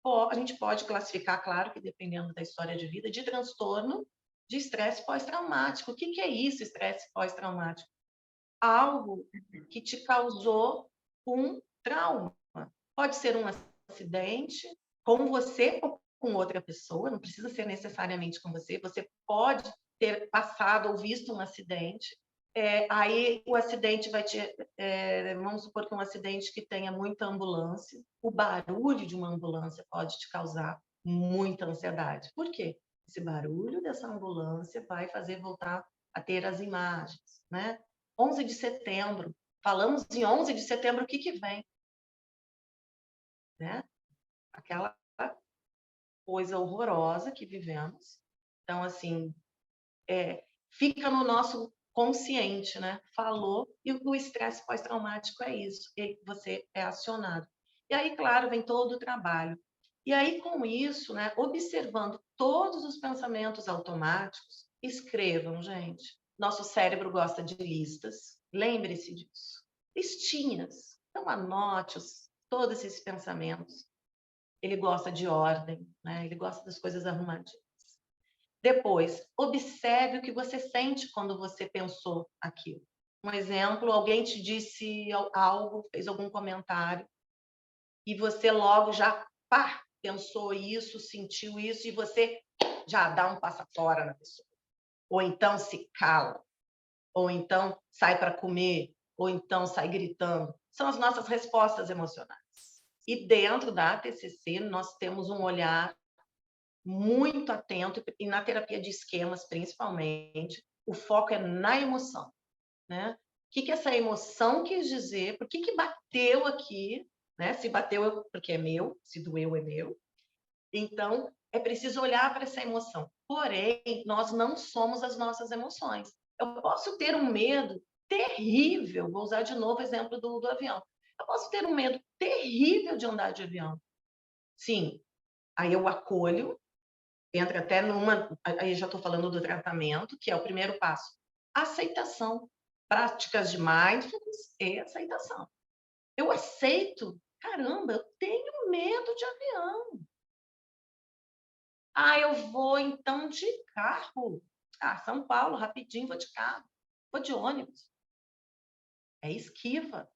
Speaker 2: a gente pode classificar, claro que dependendo da história de vida, de transtorno de estresse pós-traumático. O que é isso, estresse pós-traumático? Algo que te causou um trauma. Pode ser um acidente com você ou com outra pessoa, não precisa ser necessariamente com você. Você pode ter passado ou visto um acidente. Aí o acidente vai te... vamos supor que um acidente que tenha muita ambulância, o barulho de uma ambulância pode te causar muita ansiedade. Por quê? Esse barulho dessa ambulância vai fazer voltar a ter as imagens, né? 11 de setembro, falamos em 11 de setembro, o que vem? Né? Aquela coisa horrorosa que vivemos. Então, assim, fica no nosso consciente, né? Falou, e o estresse pós-traumático é isso, e você é acionado. E aí, claro, vem todo o trabalho. E aí, com isso, né, observando todos os pensamentos automáticos, escrevam, gente. Nosso cérebro gosta de listas, lembre-se disso. Listinhas. Então, anote todos esses pensamentos. Ele gosta de ordem, né? Ele gosta das coisas arrumadinhas. Depois, observe o que você sente quando você pensou aquilo. Um exemplo, alguém te disse algo, fez algum comentário, e você logo já, pá, pensou isso, sentiu isso, e você já dá um passa fora na pessoa. Ou então se cala, ou então sai para comer, ou então sai gritando. São as nossas respostas emocionais. E dentro da TCC, nós temos um olhar muito atento, e na terapia de esquemas, principalmente, o foco é na emoção, né? O que essa emoção quis dizer? Por que bateu aqui? Né? Se bateu porque é meu, se doeu é meu. Então, é preciso olhar para essa emoção. Porém, nós não somos as nossas emoções. Eu posso ter um medo terrível, vou usar de novo o exemplo do avião. Eu posso ter um medo terrível de andar de avião. Sim, aí eu acolho, entra até numa... Aí já estou falando do tratamento, que é o primeiro passo. Aceitação. Práticas de mindfulness e aceitação. Eu aceito. Caramba, eu tenho medo de avião. Ah, eu vou então de carro. Ah, São Paulo, rapidinho, vou de carro. Vou de ônibus. É esquiva.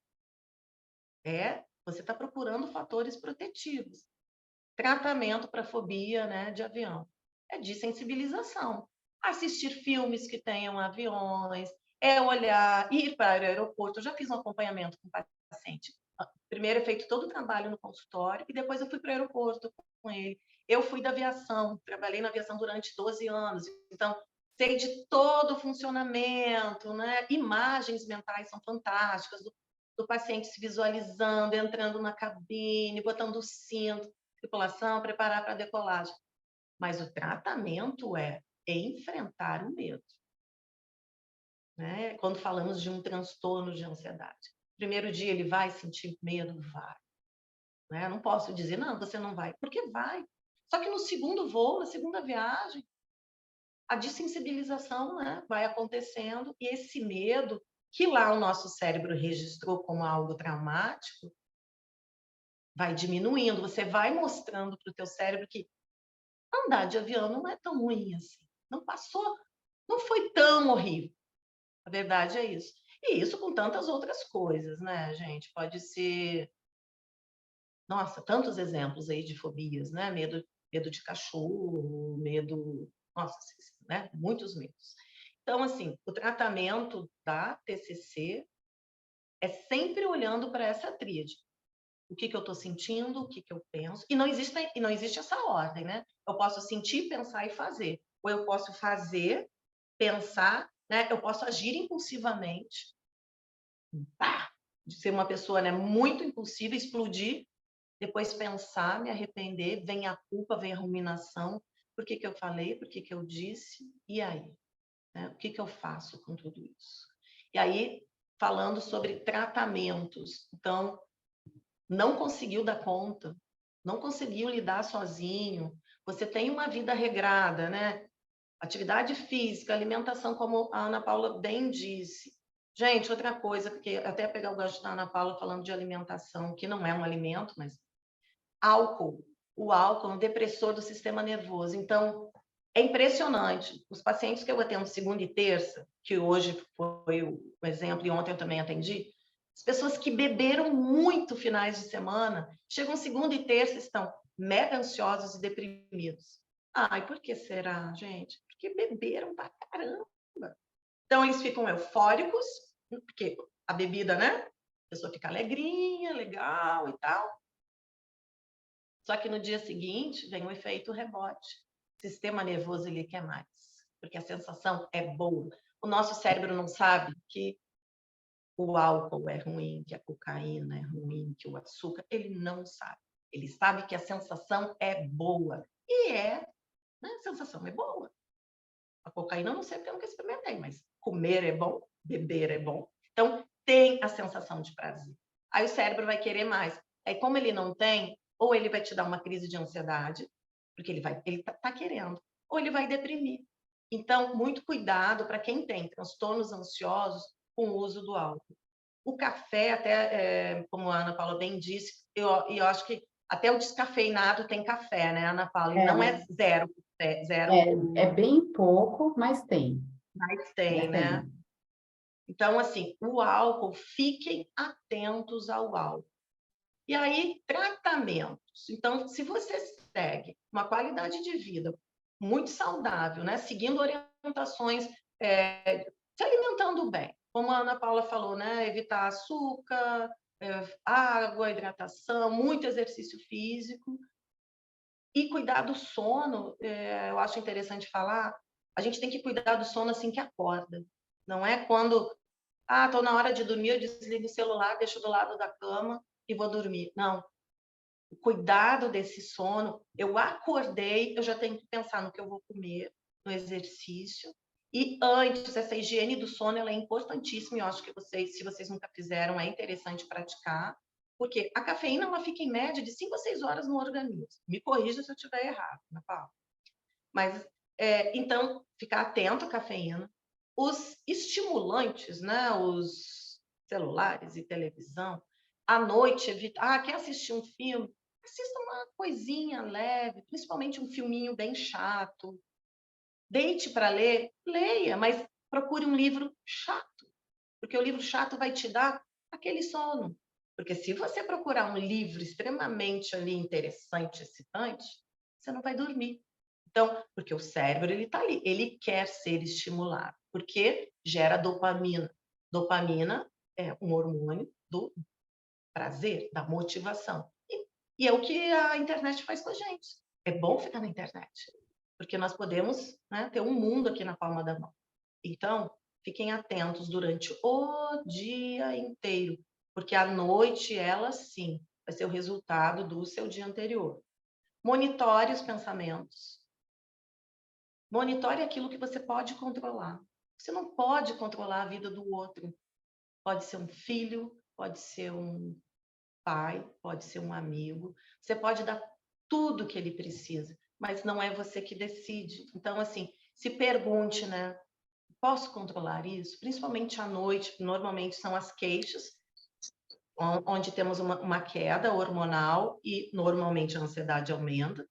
Speaker 2: Você está procurando fatores protetivos. Tratamento para fobia, né, de avião. É de sensibilização. Assistir filmes que tenham aviões, olhar, ir para o aeroporto. Eu já fiz um acompanhamento com o paciente. Primeiro é feito todo o trabalho no consultório e depois eu fui para o aeroporto com ele. Eu fui da aviação, trabalhei na aviação durante 12 anos, então sei de todo o funcionamento, né? Imagens mentais são fantásticas, do paciente se visualizando, entrando na cabine, botando o cinto, tripulação, preparar para a decolagem. Mas o tratamento é enfrentar o medo. Né? Quando falamos de um transtorno de ansiedade. Primeiro dia ele vai sentir medo? Vai. Né? Não posso dizer, não, você não vai, porque vai. Só que no segundo voo, na segunda viagem, a dessensibilização, né, vai acontecendo e esse medo, que lá o nosso cérebro registrou como algo traumático, vai diminuindo. Você vai mostrando para o teu cérebro que andar de avião não é tão ruim assim. Não passou, não foi tão horrível. A verdade é isso. E isso com tantas outras coisas, né, gente? Pode ser... Nossa, tantos exemplos aí de fobias, né? Medo de cachorro, medo... Nossa, né? Muitos medos. Então, assim, o tratamento da TCC é sempre olhando para essa tríade. O que eu estou sentindo, o que eu penso. E não existe essa ordem, né? Eu posso sentir, pensar e fazer. Ou eu posso fazer, pensar, né? Eu posso agir impulsivamente. Pá! De ser uma pessoa, né, muito impulsiva, explodir, depois pensar, me arrepender, vem a culpa, vem a ruminação, Por que que eu falei? Por que que eu disse? E aí? Né? O que que eu faço com tudo isso? E aí, falando sobre tratamentos. Então, não conseguiu dar conta, não conseguiu lidar sozinho. Você tem uma vida regrada, né? Atividade física, alimentação, como a Ana Paula bem disse. Gente, outra coisa, porque até pegar o gancho da Ana Paula falando de alimentação, que não é um alimento, mas álcool. O álcool é um depressor do sistema nervoso. Então, é impressionante. Os pacientes que eu atendo segunda e terça, que hoje foi o exemplo e ontem eu também atendi, as pessoas que beberam muito finais de semana, chegam segunda e terça e estão mega ansiosos e deprimidos. Ai, por que será, gente? Porque beberam pra caramba. Então, eles ficam eufóricos, porque a bebida, né? A pessoa fica alegrinha, legal e tal. Só que no dia seguinte vem o efeito rebote. O sistema nervoso ele quer mais, porque a sensação é boa. O nosso cérebro não sabe que o álcool é ruim, que a cocaína é ruim, que o açúcar, ele não sabe. Ele sabe que a sensação é boa. E né? A sensação é boa. A cocaína eu não sei porque eu nunca experimentei, mas comer é bom, beber é bom. Então, tem a sensação de prazer. Aí o cérebro vai querer mais. Aí, como ele não tem, ou ele vai te dar uma crise de ansiedade, porque ele tá querendo, ou ele vai deprimir. Então, muito cuidado para quem tem transtornos ansiosos com o uso do álcool. O café, até, como a Ana Paula bem disse, eu acho que até o descafeinado tem café, né, Ana Paula? E
Speaker 1: É,
Speaker 2: não
Speaker 1: mas
Speaker 2: é zero, zero,
Speaker 1: é bem pouco, mas tem.
Speaker 2: mas
Speaker 1: Mas
Speaker 2: tem, né?
Speaker 1: tem.
Speaker 2: Então, assim, o álcool, fiquem atentos ao álcool. E aí, tratamentos. Então, se você segue uma qualidade de vida muito saudável, né? Seguindo orientações, se alimentando bem, como a Ana Paula falou, né? Evitar açúcar, água, hidratação, muito exercício físico e cuidar do sono. Eu acho interessante falar, a gente tem que cuidar do sono assim que acorda. Não é quando, estou na hora de dormir, eu desligo o celular, deixo do lado da cama e vou dormir. Não, o cuidado desse sono, eu acordei, eu já tenho que pensar no que eu vou comer, no exercício. E antes, essa higiene do sono ela é importantíssima. Eu acho que vocês, se vocês nunca fizeram, é interessante praticar. Porque a cafeína ela fica em média de 5 a 6 horas no organismo. Me corrija se eu estiver errado, né, Paulo? Mas, então, ficar atento à cafeína. Os estimulantes, né, os celulares e televisão, à noite, evita. Quer assistir um filme? Assista uma coisinha leve, principalmente um filminho bem chato. Deite para ler, leia, mas procure um livro chato, porque o livro chato vai te dar aquele sono. Porque se você procurar um livro extremamente ali interessante, excitante, você não vai dormir. Então, porque o cérebro ele está ali, ele quer ser estimulado, porque gera dopamina. Dopamina é um hormônio do prazer, da motivação. E é o que a internet faz com a gente. É bom ficar na internet, porque nós podemos, né, ter um mundo aqui na palma da mão. Então, fiquem atentos durante o dia inteiro, porque à noite, ela sim, vai ser o resultado do seu dia anterior. Monitore os pensamentos. Monitore aquilo que você pode controlar. Você não pode controlar a vida do outro. Pode ser um filho, pode ser um pai, pode ser um amigo. Você pode dar tudo que ele precisa, mas não é você que decide. Então, assim, se pergunte, né? Posso controlar isso? Principalmente à noite, normalmente são as queixas, onde temos uma queda hormonal e normalmente a ansiedade aumenta.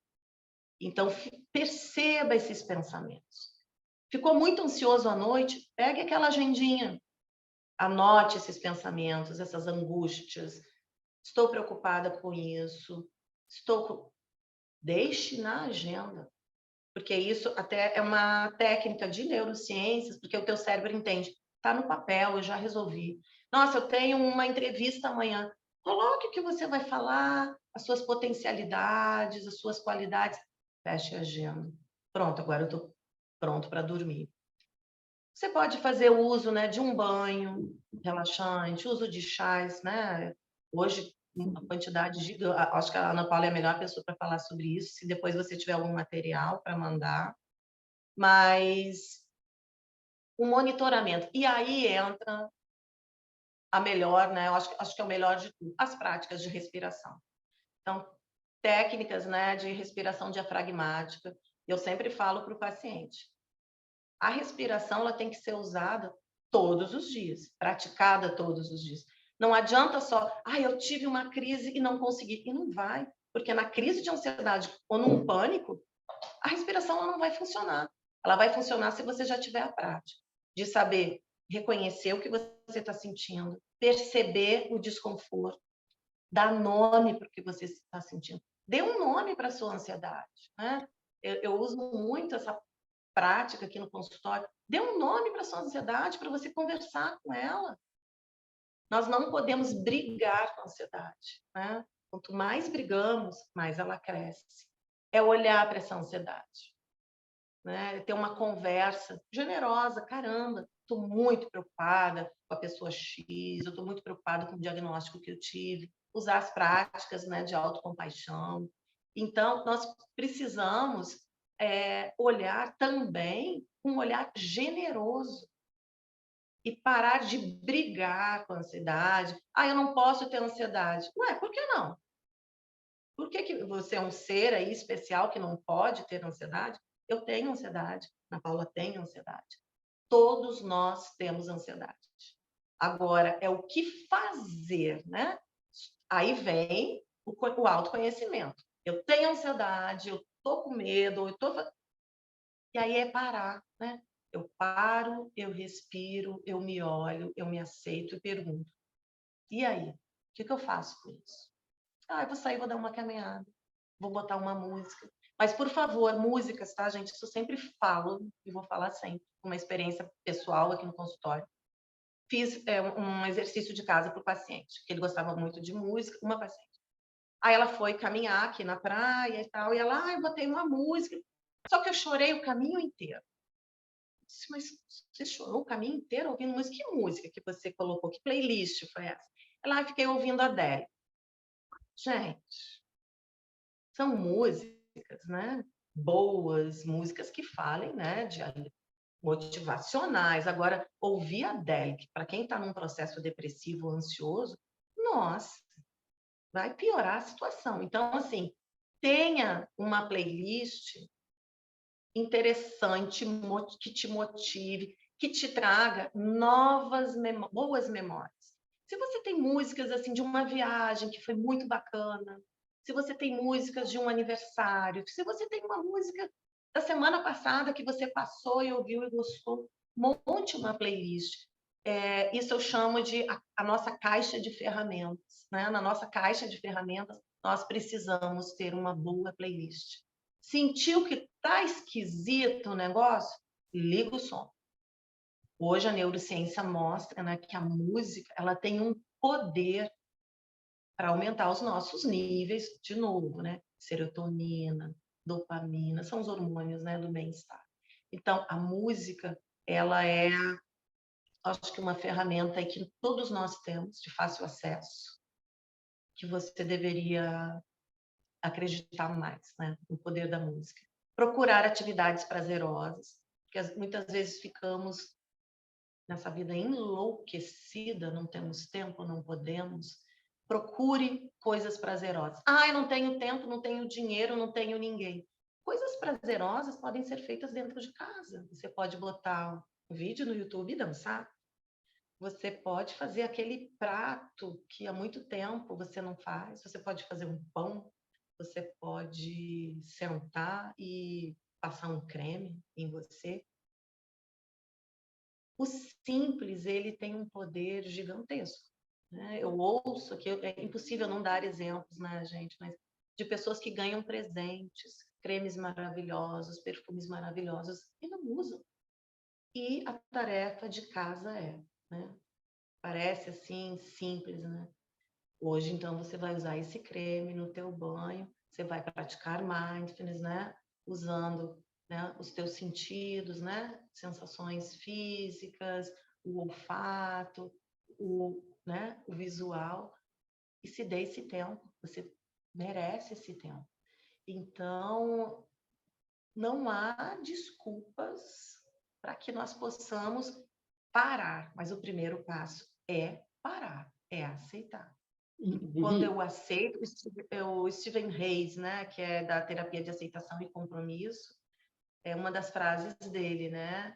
Speaker 2: Então, perceba esses pensamentos. Ficou muito ansioso à noite? Pegue aquela agendinha, anote esses pensamentos, essas angústias. Estou preocupada com isso. Deixe na agenda, porque isso até é uma técnica de neurociências, porque o teu cérebro entende. Está no papel, eu já resolvi. Nossa, eu tenho uma entrevista amanhã. Coloque o que você vai falar, as suas potencialidades, as suas qualidades. Feche a agenda. Pronto, agora eu estou pronto para dormir. Você pode fazer uso, né, de um banho relaxante, uso de chás, né? Hoje uma quantidade gigante. Acho que a Ana Paula é a melhor pessoa para falar sobre isso, se depois você tiver algum material para mandar. Mas o monitoramento. E aí entra a melhor, né? Eu acho que é o melhor de tudo, as práticas de respiração. Então, técnicas, né, de respiração diafragmática. Eu sempre falo para o paciente, a respiração ela tem que ser usada todos os dias, praticada todos os dias. Não adianta só, eu tive uma crise e não consegui. E não vai, porque na crise de ansiedade ou num pânico, a respiração ela não vai funcionar. Ela vai funcionar se você já tiver a prática de saber reconhecer o que você está sentindo, perceber o desconforto, dar nome para o que você está sentindo. Dê um nome para a sua ansiedade, né? Eu uso muito essa prática aqui no consultório. Dê um nome para a sua ansiedade, para você conversar com ela. Nós não podemos brigar com a ansiedade, né? Quanto mais brigamos, mais ela cresce. É olhar para essa ansiedade, né? Ter uma conversa generosa. Caramba, estou muito preocupada com a pessoa X, eu estou muito preocupada com o diagnóstico que eu tive. Usar as práticas, né, de autocompaixão. Então, nós precisamos olhar também com um olhar generoso e parar de brigar com a ansiedade. Eu não posso ter ansiedade. Ué, por que não? Por que você é um ser aí especial que não pode ter ansiedade? Eu tenho ansiedade, a Paula tem ansiedade. Todos nós temos ansiedade. Agora, é o que fazer, né? Aí vem o autoconhecimento. Eu tenho ansiedade, eu tô com medo, e aí é parar, né? Eu paro, eu respiro, eu me olho, eu me aceito e pergunto: e aí? O que eu faço com isso? Eu vou sair, vou dar uma caminhada, vou botar uma música. Mas, por favor, músicas, tá, gente? Isso eu sempre falo e vou falar sempre. Uma experiência pessoal aqui no consultório. Fiz um exercício de casa para o paciente, que ele gostava muito de música, uma paciente. Aí ela foi caminhar aqui na praia e tal, e ela, eu botei uma música. Só que eu chorei o caminho inteiro. Disse, mas você chorou o caminho inteiro ouvindo música? Que música que você colocou? Que playlist foi essa? Ela, fiquei ouvindo a Adele. Gente, são músicas, né? Boas, músicas que falem, né? De motivacionais. Agora, ouvir a Adele, para quem está num processo depressivo, ansioso, nossa, vai piorar a situação. Então, assim, tenha uma playlist interessante, que te motive, que te traga boas memórias. Se você tem músicas assim de uma viagem que foi muito bacana, se você tem músicas de um aniversário, se você tem uma música da semana passada que você passou e ouviu e gostou, monte uma playlist. Isso eu chamo de a nossa caixa de ferramentas, né? Na nossa caixa de ferramentas, nós precisamos ter uma boa playlist. Sentiu que tá esquisito o negócio? Liga o som. Hoje a neurociência mostra, né, que a música ela tem um poder para aumentar os nossos níveis, de novo, né? Serotonina, dopamina, são os hormônios, né, do bem-estar. Então, a música, ela é, acho que uma ferramenta que todos nós temos de fácil acesso, que você deveria acreditar mais, né, no poder da música. Procurar atividades prazerosas, porque muitas vezes ficamos nessa vida enlouquecida, não temos tempo, não podemos. Procure coisas prazerosas. Eu não tenho tempo, não tenho dinheiro, não tenho ninguém. Coisas prazerosas podem ser feitas dentro de casa. Você pode botar um vídeo no YouTube e dançar. Você pode fazer aquele prato que há muito tempo você não faz. Você pode fazer um pão. Você pode sentar e passar um creme em você. O simples, ele tem um poder gigantesco, né? Eu ouço aqui, é impossível não dar exemplos, né, gente? Mas de pessoas que ganham presentes, cremes maravilhosos, perfumes maravilhosos e não usam. E a tarefa de casa né? Parece assim simples, né? Hoje, então, você vai usar esse creme no teu banho, você vai praticar mindfulness, né? Usando, né, os teus sentidos, né? Sensações físicas, o olfato, né, o visual. e se dê esse tempo. Você merece esse tempo. Então, não há desculpas para que nós possamos parar, mas o primeiro passo é parar, é aceitar. Quando
Speaker 1: Vivi,
Speaker 2: eu aceito, o Stephen Hayes, né, que é da terapia de aceitação e compromisso, é uma das frases dele, né?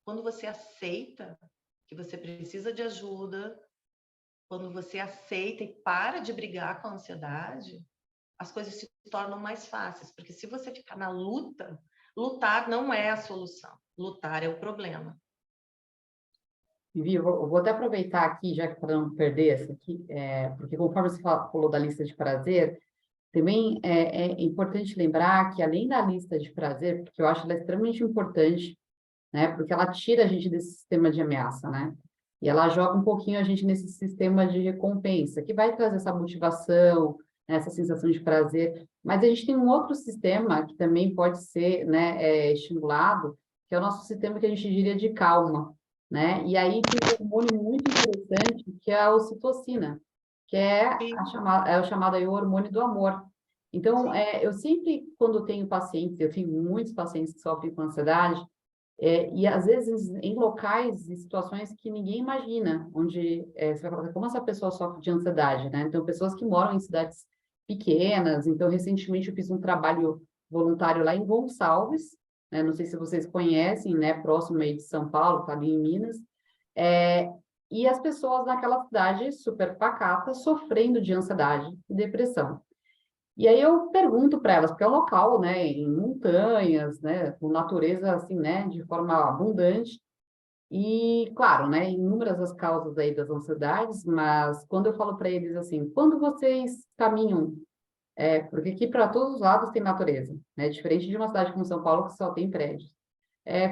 Speaker 2: Quando você aceita que você precisa de ajuda, quando você aceita e para de brigar com a ansiedade, as coisas se tornam mais fáceis, porque se você ficar na luta, lutar não é a solução, lutar é o problema.
Speaker 1: Vivi, eu vou até aproveitar aqui, já que para não perder essa aqui, porque conforme você falou da lista de prazer, também é importante lembrar que além da lista de prazer, porque eu acho ela extremamente importante, né? Porque ela tira a gente desse sistema de ameaça, né? E ela joga um pouquinho a gente nesse sistema de recompensa, que vai trazer essa motivação, né, essa sensação de prazer. Mas a gente tem um outro sistema que também pode ser, né, estimulado, que é o nosso sistema que a gente diria de calma, né? E aí tem um hormônio muito interessante, que é a ocitocina, que
Speaker 2: Sim,
Speaker 1: é o chamado aí, o hormônio do amor. Então,
Speaker 2: sim,
Speaker 1: eu sempre, quando tenho pacientes, eu tenho muitos pacientes que sofrem com ansiedade, e às vezes em locais e situações que ninguém imagina, onde você vai falar, como essa pessoa sofre de ansiedade, né? Então, pessoas que moram em cidades pequenas. Então, recentemente eu fiz um trabalho voluntário lá em Gonçalves, né? Não sei se vocês conhecem, né? Próximo aí de São Paulo, tá ali em Minas. É, e as pessoas naquela cidade super pacata, sofrendo de ansiedade e depressão. E aí eu pergunto para elas, porque é um local, né, em montanhas, né, com natureza assim, né, de forma abundante. E, claro, né, inúmeras as causas aí das ansiedades, mas quando eu falo para eles assim, quando vocês caminham, porque aqui para todos os lados tem natureza, né, diferente de uma cidade como São Paulo que só tem prédios.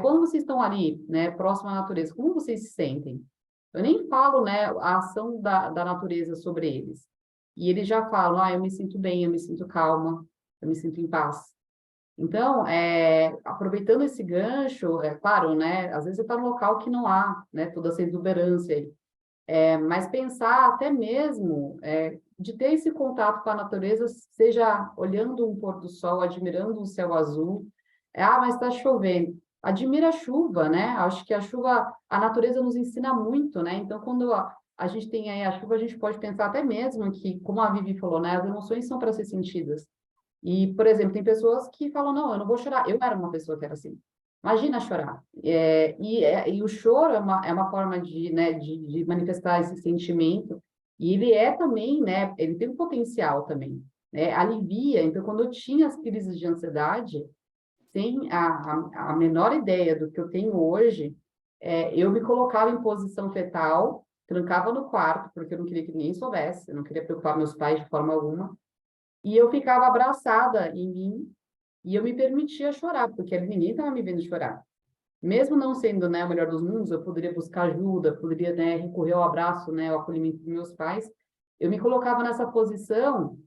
Speaker 1: Quando vocês estão ali, né, próximo à natureza, como vocês se sentem? Eu nem falo, né, a ação da natureza sobre eles. E eles já falam, eu me sinto bem, eu me sinto calma, eu me sinto em paz. Então, aproveitando esse gancho, é claro, né, às vezes você está num local que não há, né, toda essa exuberância aí. Mas pensar até mesmo de ter esse contato com a natureza, seja olhando um pôr do sol, admirando um céu azul. Mas está chovendo. Admira a chuva, né? Acho que a chuva, a natureza nos ensina muito, né? Então, quando a gente tem aí a chuva, a gente pode pensar até mesmo que, como a Vivi falou, né? As emoções são para ser sentidas. E, por exemplo, tem pessoas que falam, não, eu não vou chorar. Eu era uma pessoa que era assim. Imagina chorar. E o choro é uma forma de, né, de manifestar esse sentimento. E ele é também, né, ele tem um potencial também, né, alivia. Então, quando eu tinha as crises de ansiedade, sem a menor ideia do que eu tenho hoje, eu me colocava em posição fetal, trancava no quarto, porque eu não queria que ninguém soubesse, eu não queria preocupar meus pais de forma alguma, e eu ficava abraçada em mim, e eu me permitia chorar, porque ninguém estava me vendo chorar. Mesmo não sendo, né, o melhor dos mundos, eu poderia buscar ajuda, poderia, né, recorrer ao abraço, né, ao acolhimento dos meus pais. Eu me colocava nessa posição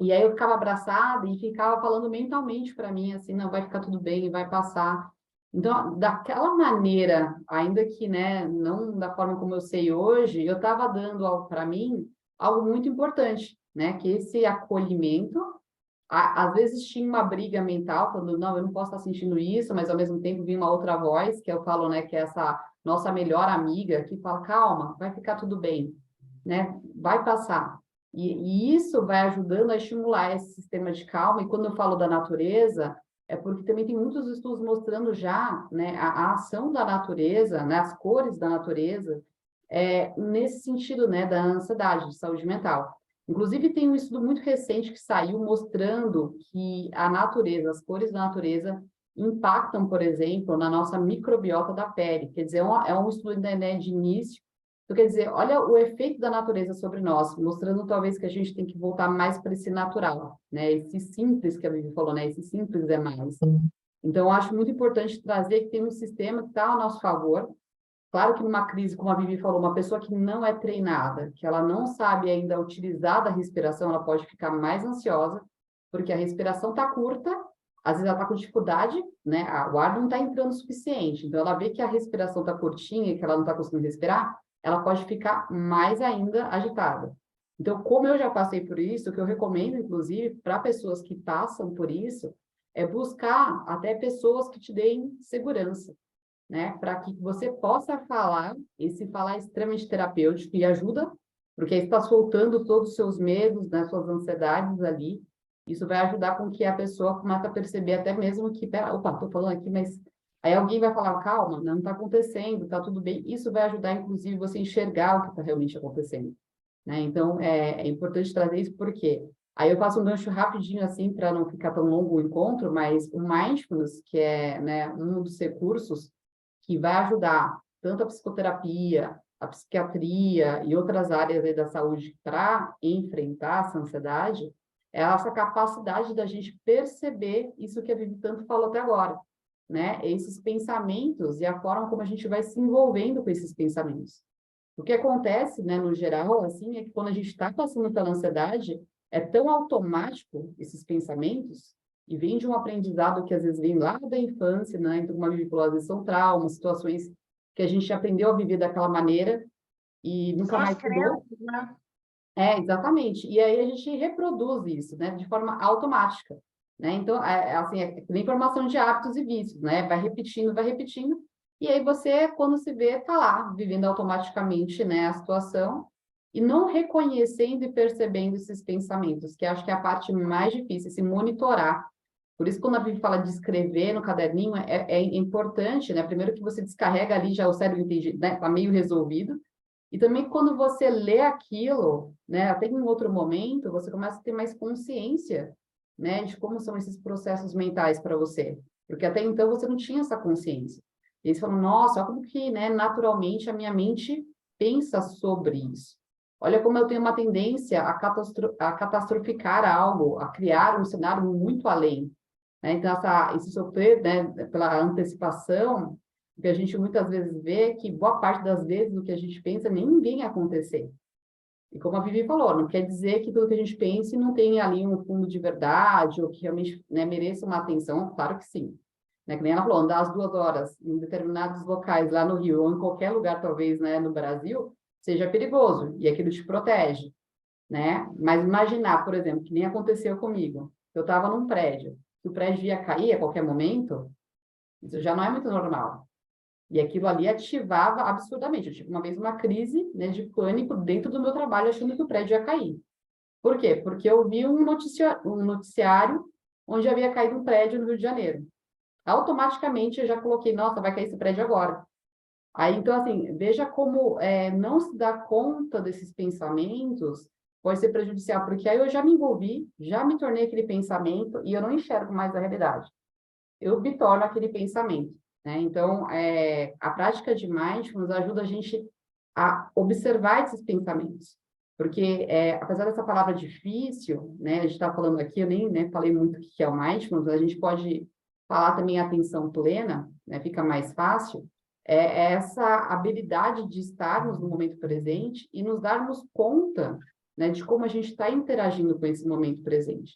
Speaker 1: e aí eu ficava abraçada e ficava falando mentalmente para mim assim, não, vai ficar tudo bem, vai passar. Então, daquela maneira, ainda que, né, não da forma como eu sei hoje, eu estava dando para mim algo muito importante, né, que esse acolhimento às vezes tinha uma briga mental, falando, não, eu não posso estar sentindo isso, mas ao mesmo tempo vinha uma outra voz, que eu falo, né, que é essa nossa melhor amiga, que fala, calma, vai ficar tudo bem, né, vai passar. E isso vai ajudando a estimular esse sistema de calma, e quando eu falo da natureza, é porque também tem muitos estudos mostrando já, né, a ação da natureza, né, as cores da natureza, nesse sentido, né, da ansiedade, de saúde mental. Inclusive, tem um estudo muito recente que saiu mostrando que a natureza, as cores da natureza, impactam, por exemplo, na nossa microbiota da pele. Quer dizer, é um estudo ainda, né, de início. Então, quer dizer, olha o efeito da natureza sobre nós, mostrando talvez que a gente tem que voltar mais para esse natural, né? Esse simples que a Vivi falou, né? Esse simples é mais. Então, eu acho muito importante trazer que tem um sistema que está ao nosso favor. Claro que numa crise, como a Vivi falou, uma pessoa que não é treinada, que ela não sabe ainda utilizar da respiração, ela pode ficar mais ansiosa, porque a respiração está curta, às vezes ela está com dificuldade, né? O ar não está entrando o suficiente. Então, ela vê que a respiração está curtinha e que ela não está conseguindo respirar, ela pode ficar mais ainda agitada. Então, como eu já passei por isso, o que eu recomendo, inclusive, para pessoas que passam por isso, é buscar até pessoas que te deem segurança, né? Para que você possa falar, esse falar é extremamente terapêutico e ajuda, porque aí você está soltando todos os seus medos, né, suas ansiedades ali. Isso vai ajudar com que a pessoa comece a perceber até mesmo que, pera, opa, estou falando aqui, mas aí alguém vai falar, calma, não está acontecendo, está tudo bem. Isso vai ajudar, inclusive, você enxergar o que está realmente acontecendo, né? Então, é importante trazer isso porque aí eu faço um gancho rapidinho assim para não ficar tão longo o encontro, mas o Mindfulness, que é, né, um dos recursos que vai ajudar tanto a psicoterapia, a psiquiatria e outras áreas aí da saúde para enfrentar essa ansiedade, é essa capacidade da gente perceber isso que a Vivi tanto falou até agora, né? Esses pensamentos e a forma como a gente vai se envolvendo com esses pensamentos. O que acontece, né, no geral, assim, é que quando a gente está passando pela ansiedade, é tão automático esses pensamentos, e vem de um aprendizado que às vezes vem lá da infância, né? Então, como a Vivi falou, às vezes são traumas, situações que a gente aprendeu a viver daquela maneira e nunca
Speaker 2: São as
Speaker 1: mais mudou.
Speaker 2: crenças, né?
Speaker 1: Exatamente. E aí a gente reproduz isso, né, de forma automática, né? Então, assim, é que nem formação de hábitos e vícios, né? Vai repetindo, e aí você, quando se vê, tá lá, vivendo automaticamente, né, a situação, e não reconhecendo e percebendo esses pensamentos, que acho que é a parte mais difícil, se monitorar. Por isso, quando a Vivi fala de escrever no caderninho, é importante, né? Primeiro que você descarrega ali, já o cérebro entende, né? Tá meio resolvido, e também quando você lê aquilo, né, até em outro momento, você começa a ter mais consciência, né, de como são esses processos mentais para você. Porque até então você não tinha essa consciência. E aí você fala, nossa, olha como que, né, naturalmente a minha mente pensa sobre isso. Olha como eu tenho uma tendência a catastroficar algo, a criar um cenário muito além, né? Então, esse sofrer, né, pela antecipação, que a gente muitas vezes vê que boa parte das vezes o que a gente pensa nem vem acontecer. E como a Vivi falou, não quer dizer que tudo que a gente pense não tem ali um fundo de verdade ou que realmente, né, mereça uma atenção, claro que sim. Né, que nem ela falou, andar às 2 horas em determinados locais lá no Rio ou em qualquer lugar, talvez, né, no Brasil, seja perigoso e aquilo te protege, né? Mas imaginar, por exemplo, que nem aconteceu comigo, eu estava num prédio, que o prédio ia cair a qualquer momento, isso já não é muito normal. E aquilo ali ativava absurdamente. Eu tive uma vez uma crise, né, de pânico dentro do meu trabalho, achando que o prédio ia cair. Por quê? Porque eu vi um noticiário onde havia caído um prédio no Rio de Janeiro. Automaticamente eu já coloquei, nossa, vai cair esse prédio agora. Aí, então, assim, veja como não se dar conta desses pensamentos pode ser prejudicial, porque aí eu já me envolvi, já me tornei aquele pensamento e eu não enxergo mais a realidade. Eu me torno aquele pensamento, né? Então, a prática de mindfulness ajuda a gente a observar esses pensamentos. Porque, apesar dessa palavra difícil, né? A gente está falando aqui, eu nem, né, falei muito o que é o mindfulness, a gente pode falar também atenção plena, né? Fica mais fácil. É essa habilidade de estarmos no momento presente e nos darmos conta, né, de como a gente está interagindo com esse momento presente.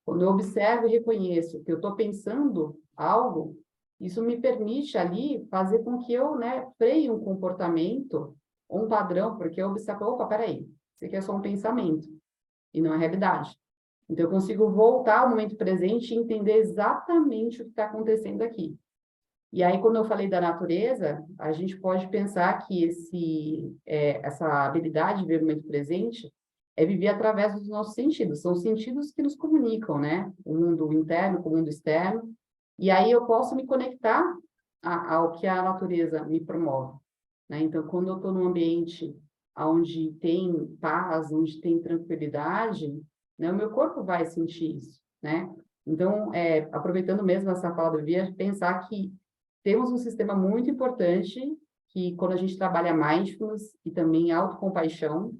Speaker 1: Quando eu observo e reconheço que eu estou pensando algo, isso me permite ali fazer com que eu, né, freie um comportamento, um padrão, porque eu observo, opa, peraí, isso aqui é só um pensamento e não é realidade. Então, eu consigo voltar ao momento presente e entender exatamente o que está acontecendo aqui. E aí, quando eu falei da natureza, a gente pode pensar que essa habilidade de ver o momento presente é viver através dos nossos sentidos. São os sentidos que nos comunicam, né? O mundo interno com o mundo externo. E aí eu posso me conectar ao que a natureza me promove, né? Então, quando eu estou num ambiente onde tem paz, onde tem tranquilidade, né? O meu corpo vai sentir isso, né? Então, aproveitando mesmo essa fala do Via, pensar que temos um sistema muito importante que, quando a gente trabalha mindfulness e também autocompaixão,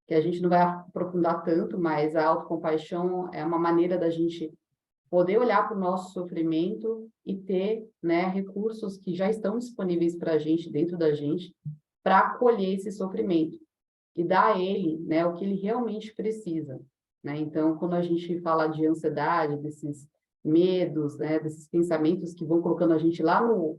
Speaker 1: que a gente não vai aprofundar tanto, mas a autocompaixão é uma maneira da gente poder olhar para o nosso sofrimento e ter, né, recursos que já estão disponíveis para a gente, dentro da gente, para acolher esse sofrimento e dar a ele, né, o que ele realmente precisa, né? Então, quando a gente fala de ansiedade, desses medos, né, desses pensamentos que vão colocando a gente lá no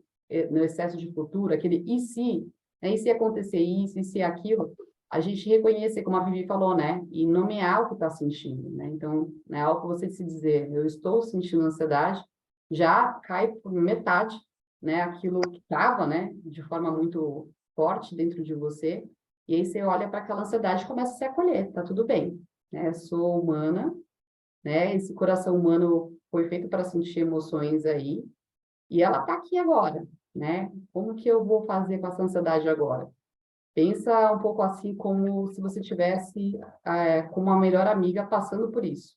Speaker 1: excesso de futuro, aquele e se, né, e se acontecer isso, e se aquilo, a gente reconhecer, como a Vivi falou, né? E nomear o que está sentindo, né? Então, né, ao que você se dizer, eu estou sentindo ansiedade, já cai por metade, né? Aquilo que estava, né? De forma muito forte dentro de você. E aí você olha para aquela ansiedade e começa a se acolher, tá tudo bem, né? Sou humana, né? Esse coração humano foi feito para sentir emoções aí, e ela está aqui agora, né? Como que eu vou fazer com essa ansiedade agora? Pensa um pouco assim como se você tivesse com uma melhor amiga passando por isso,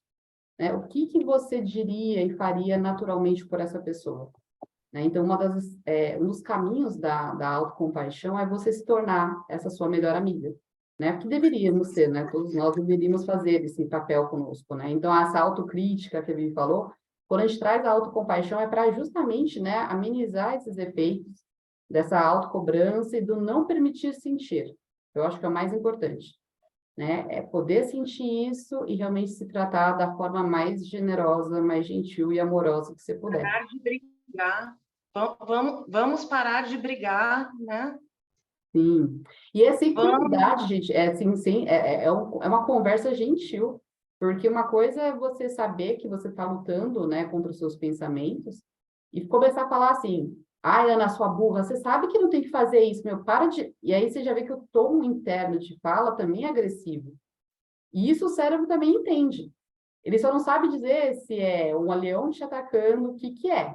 Speaker 1: né? O que que você diria e faria naturalmente por essa pessoa, né? Então, um dos caminhos da autocompaixão é você se tornar essa sua melhor amiga, né? Que deveríamos ser, né? Todos nós deveríamos fazer esse papel conosco, né? Então, essa autocrítica que a Vivi falou, quando a gente traz a autocompaixão é para justamente, né, amenizar esses efeitos dessa autocobrança e do não permitir sentir. Eu acho que é o mais importante, né? É poder sentir isso e realmente se tratar da forma mais generosa, mais gentil e amorosa que você puder.
Speaker 2: Parar de brigar. Vamos parar de brigar, né?
Speaker 1: Sim. E é
Speaker 2: Vamos.
Speaker 1: simplicidade, gente. É, assim, sim, é uma conversa gentil. Porque uma coisa é você saber que você está lutando, né, contra os seus pensamentos e começar a falar assim, ai, Ana, sua burra, você sabe que não tem que fazer isso, meu, para de... E aí você já vê que o tom interno de fala também é agressivo. E isso o cérebro também entende. Ele só não sabe dizer se é um leão te atacando, o que que é.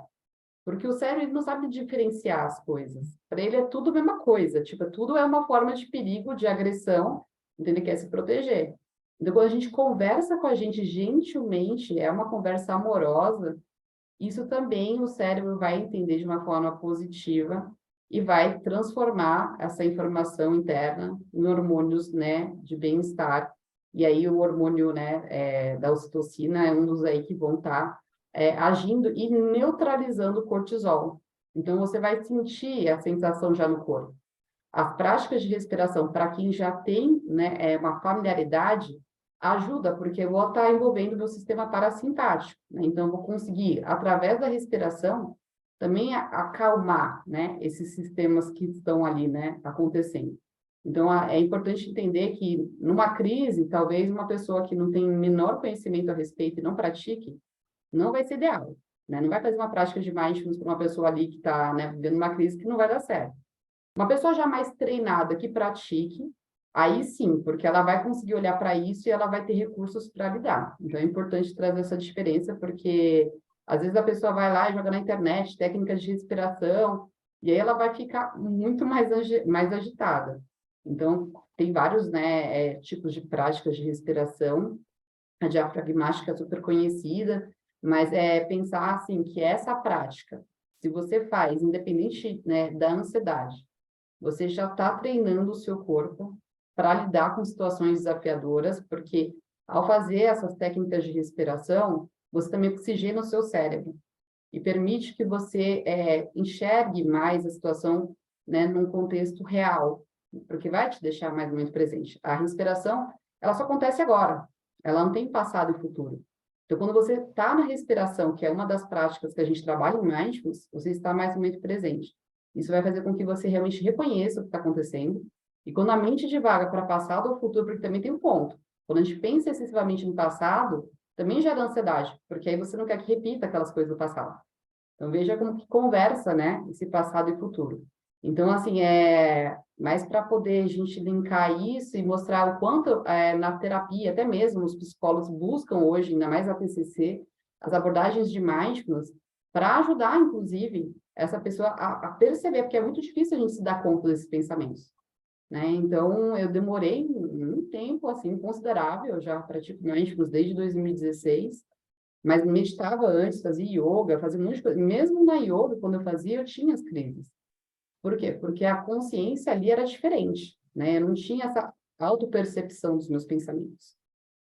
Speaker 1: Porque o cérebro ele não sabe diferenciar as coisas. Para ele é tudo a mesma coisa. Tipo, tudo é uma forma de perigo, de agressão, então ele quer se proteger. Então, quando a gente conversa com a gente gentilmente, é uma conversa amorosa, isso também o cérebro vai entender de uma forma positiva e vai transformar essa informação interna em hormônios, né, de bem-estar. E aí o hormônio, né, da ocitocina é um dos aí que vão estar agindo e neutralizando o cortisol. Então você vai sentir a sensação já no corpo. As práticas de respiração, para quem já tem, né, uma familiaridade, ajuda, porque eu vou estar envolvendo o meu sistema parasimpático, né? Então, eu vou conseguir, através da respiração, também acalmar, né, esses sistemas que estão ali, né, acontecendo. Então, é importante entender que, numa crise, talvez uma pessoa que não tem menor conhecimento a respeito e não pratique, não vai ser ideal, né? Não vai fazer uma prática de mindfulness para uma pessoa ali que está, né, vivendo uma crise que não vai dar certo. Uma pessoa já mais treinada que pratique, aí sim, porque ela vai conseguir olhar para isso e ela vai ter recursos para lidar. Então é importante trazer essa diferença, porque às vezes a pessoa vai lá e joga na internet técnicas de respiração, e aí ela vai ficar muito mais agitada. Então, tem vários, né, tipos de práticas de respiração. A diafragmática é super conhecida, mas é pensar assim que essa prática, se você faz, independente, né, da ansiedade, você já está treinando o seu corpo para lidar com situações desafiadoras, porque ao fazer essas técnicas de respiração, você também oxigena o seu cérebro e permite que você enxergue mais a situação, né, num contexto real, porque vai te deixar mais muito presente. A respiração, ela só acontece agora, ela não tem passado e futuro. Então, quando você está na respiração, que é uma das práticas que a gente trabalha em Mindfulness, você está mais momento presente. Isso vai fazer com que você realmente reconheça o que está acontecendo. E quando a mente divaga para passado ou futuro, porque também tem um ponto. Quando a gente pensa excessivamente no passado, também gera ansiedade, porque aí você não quer que repita aquelas coisas do passado. Então, veja como que conversa, né, esse passado e futuro. Então, assim, mais para poder a gente linkar isso e mostrar o quanto na terapia, até mesmo os psicólogos buscam hoje, ainda mais a TCC, as abordagens de mindfulness, para ajudar, inclusive, essa pessoa a perceber, porque é muito difícil a gente se dar conta desses pensamentos, né? Então, eu demorei um tempo, assim, considerável, eu já pratico mindfulness desde 2016, mas meditava antes, fazia yoga, fazia um monte de coisa. Mesmo na yoga, quando eu fazia, eu tinha as crises. Por quê? Porque a consciência ali era diferente, né? Eu não tinha essa autopercepção dos meus pensamentos.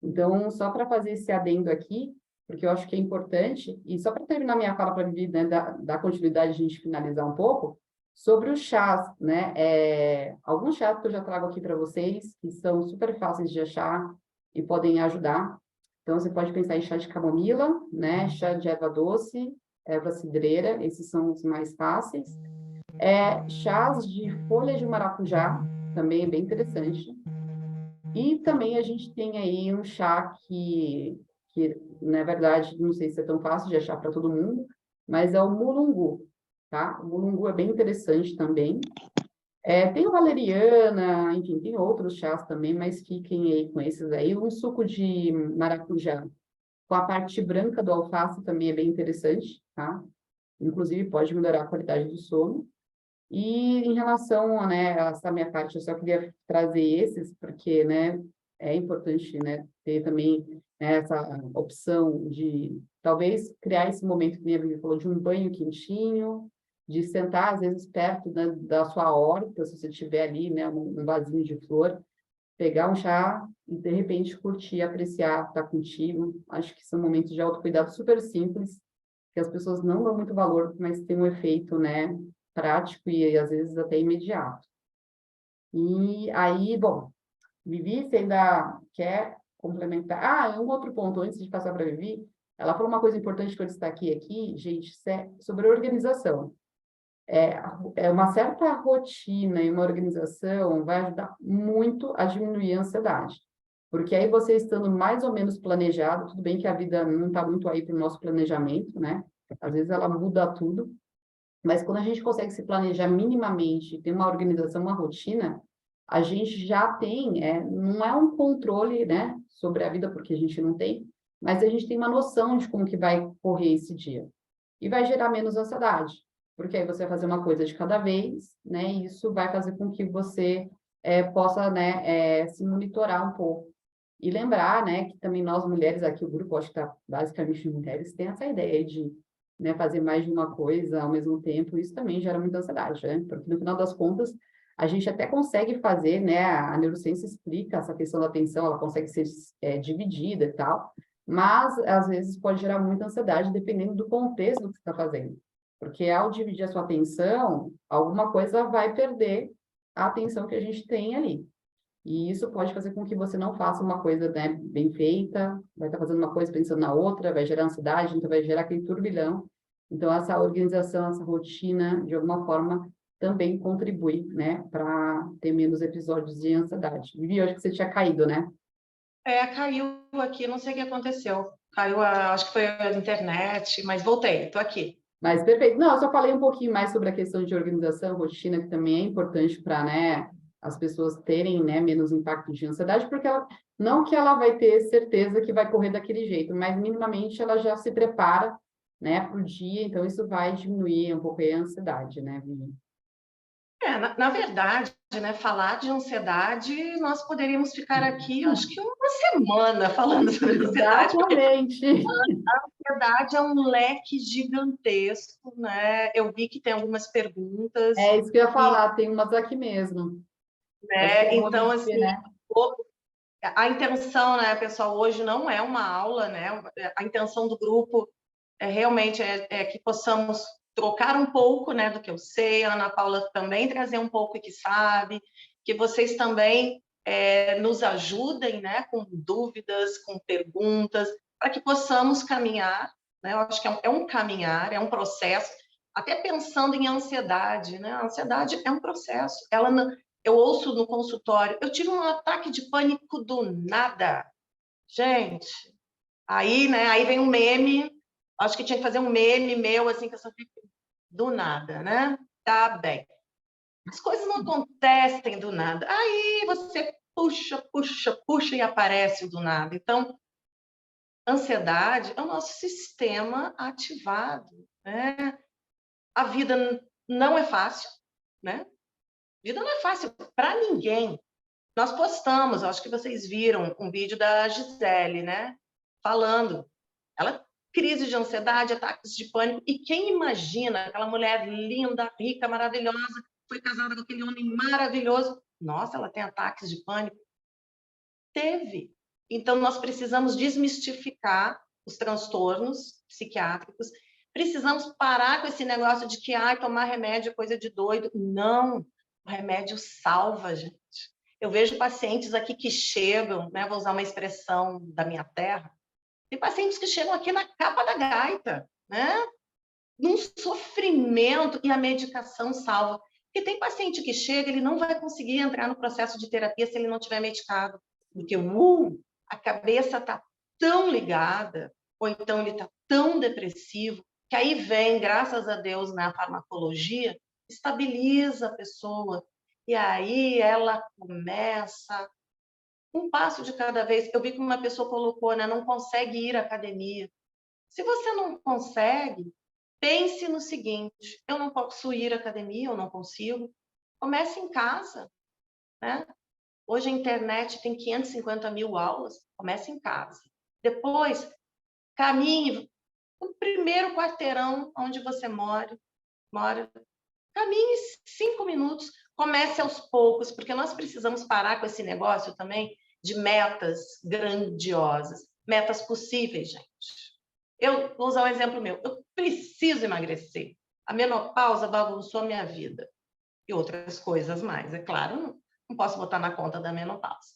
Speaker 1: Então, só para fazer esse adendo aqui, porque eu acho que é importante, e só para terminar minha fala para Vivi, né, da continuidade, a gente finalizar um pouco, sobre os chás, né? Alguns chás que eu já trago aqui para vocês, que são super fáceis de achar e podem ajudar. Então, você pode pensar em chá de camomila, né? Chá de erva doce, erva cidreira, esses são os mais fáceis. Chás de folha de maracujá, também é bem interessante. E também a gente tem aí um chá que, na verdade, não sei se é tão fácil de achar para todo mundo, mas é o mulungu, tá? O mulungu é bem interessante também. Tem o valeriana, enfim, tem outros chás também, mas fiquem aí com esses aí. Um suco de maracujá com a parte branca do alface também é bem interessante, tá? Inclusive pode melhorar a qualidade do sono. E em relação, né, a essa minha parte, eu só queria trazer esses, porque, né, é importante, né, ter também, né, essa opção de, talvez, criar esse momento que a Vivi falou, de um banho quentinho, de sentar, às vezes, perto, né, da sua horta, se você tiver ali, né, um vasinho de flor, pegar um chá e, de repente, curtir, apreciar, estar contigo. Acho que são momentos de autocuidado super simples, que as pessoas não dão muito valor, mas tem um efeito, né, prático e às vezes até imediato. E aí, bom, Vivi, você ainda quer complementar? Um outro ponto, antes de passar para a Vivi, ela falou uma coisa importante que eu destaquei aqui, gente, sobre organização. É uma certa rotina e uma organização vai ajudar muito a diminuir a ansiedade. Porque aí você estando mais ou menos planejado, tudo bem que a vida não está muito aí para o nosso planejamento, né? Às vezes ela muda tudo, mas quando a gente consegue se planejar minimamente, ter uma organização, uma rotina, a gente já tem, não é um controle, né, sobre a vida, porque a gente não tem, mas a gente tem uma noção de como que vai correr esse dia. E vai gerar menos ansiedade, porque aí você vai fazer uma coisa de cada vez, né, e isso vai fazer com que você possa, né, se monitorar um pouco. E lembrar, né, que também nós mulheres aqui, o grupo, acho que está basicamente de mulheres, tem essa ideia de, né, fazer mais de uma coisa ao mesmo tempo, isso também gera muita ansiedade, né? Porque no final das contas, a gente até consegue fazer, né? A neurociência explica essa questão da atenção, ela consegue ser dividida e tal, mas às vezes pode gerar muita ansiedade dependendo do contexto do que você está fazendo. Porque ao dividir a sua atenção, alguma coisa vai perder a atenção que a gente tem ali. E isso pode fazer com que você não faça uma coisa, né, bem feita, vai estar fazendo uma coisa pensando na outra, vai gerar ansiedade, então vai gerar aquele turbilhão. Então, essa organização, essa rotina, de alguma forma, também contribui, né, para ter menos episódios de ansiedade. Vivi, acho que você tinha caído, né?
Speaker 2: Caiu aqui, não sei o que aconteceu. Caiu, acho que foi a internet, mas voltei, estou aqui.
Speaker 1: Mas perfeito. Não, eu só falei um pouquinho mais sobre a questão de organização, rotina, que também é importante para, né, as pessoas terem, né, menos impacto de ansiedade, porque não que ela vai ter certeza que vai correr daquele jeito, mas minimamente ela já se prepara, né, para o dia, então isso vai diminuir um pouco a ansiedade, né, Vivi?
Speaker 2: Na verdade, né, falar de ansiedade, nós poderíamos ficar aqui, acho que uma semana falando sobre ansiedade, porque
Speaker 1: Exatamente.
Speaker 2: a ansiedade é um leque gigantesco, né? Eu vi que tem algumas perguntas,
Speaker 1: É isso que eu ia
Speaker 2: e,
Speaker 1: falar, tem umas aqui mesmo. Acho que
Speaker 2: né,
Speaker 1: é bom a
Speaker 2: então,
Speaker 1: gente ver,
Speaker 2: assim,
Speaker 1: né?
Speaker 2: a intenção, né, pessoal, hoje não é uma aula, né? A intenção do grupo realmente é que possamos trocar um pouco, né, do que eu sei, a Ana Paula também trazer um pouco que sabe, que vocês também nos ajudem, né, com dúvidas, com perguntas, para que possamos caminhar, né? Eu acho que é um caminhar, é um processo, até pensando em ansiedade, né? A ansiedade é um processo. Eu ouço no consultório, eu tive um ataque de pânico do nada, gente. Aí, né, aí vem um meme, acho que tinha que fazer um meme meu, assim, que eu só fico do nada, né? Tá bem. As coisas não acontecem do nada. Aí você puxa, puxa, puxa e aparece o do nada. Então, ansiedade é o nosso sistema ativado, né? A vida não é fácil, né? A vida não é fácil para ninguém. Nós postamos, acho que vocês viram um vídeo da Gisele, né? Falando. Ela crise de ansiedade, ataques de pânico. E quem imagina aquela mulher linda, rica, maravilhosa, foi casada com aquele homem maravilhoso? Nossa, ela tem ataques de pânico? Teve. Então, nós precisamos desmistificar os transtornos psiquiátricos. Precisamos parar com esse negócio de que tomar remédio é coisa de doido. Não, o remédio salva, gente. Eu vejo pacientes aqui que chegam, né, vou usar uma expressão da minha terra, tem pacientes que chegam aqui na capa da gaita, né? Num sofrimento, e a medicação salva. Porque tem paciente que chega, ele não vai conseguir entrar no processo de terapia se ele não tiver medicado. Porque a cabeça está tão ligada, ou então ele está tão depressivo, que aí vem, graças a Deus, na farmacologia, estabiliza a pessoa. E aí ela começa um passo de cada vez. Eu vi que uma pessoa colocou, né? Não consegue ir à academia. Se você não consegue, pense no seguinte: eu não posso ir à academia, eu não consigo. Comece em casa, né? Hoje a internet tem 550 mil aulas, comece em casa. Depois, caminhe o primeiro quarteirão onde você mora. Caminhe 5 minutos, comece aos poucos, porque nós precisamos parar com esse negócio também de metas grandiosas, metas possíveis, gente. Eu vou usar um exemplo meu. Eu preciso emagrecer. A menopausa bagunçou a minha vida. E outras coisas mais, é claro, não posso botar na conta da menopausa.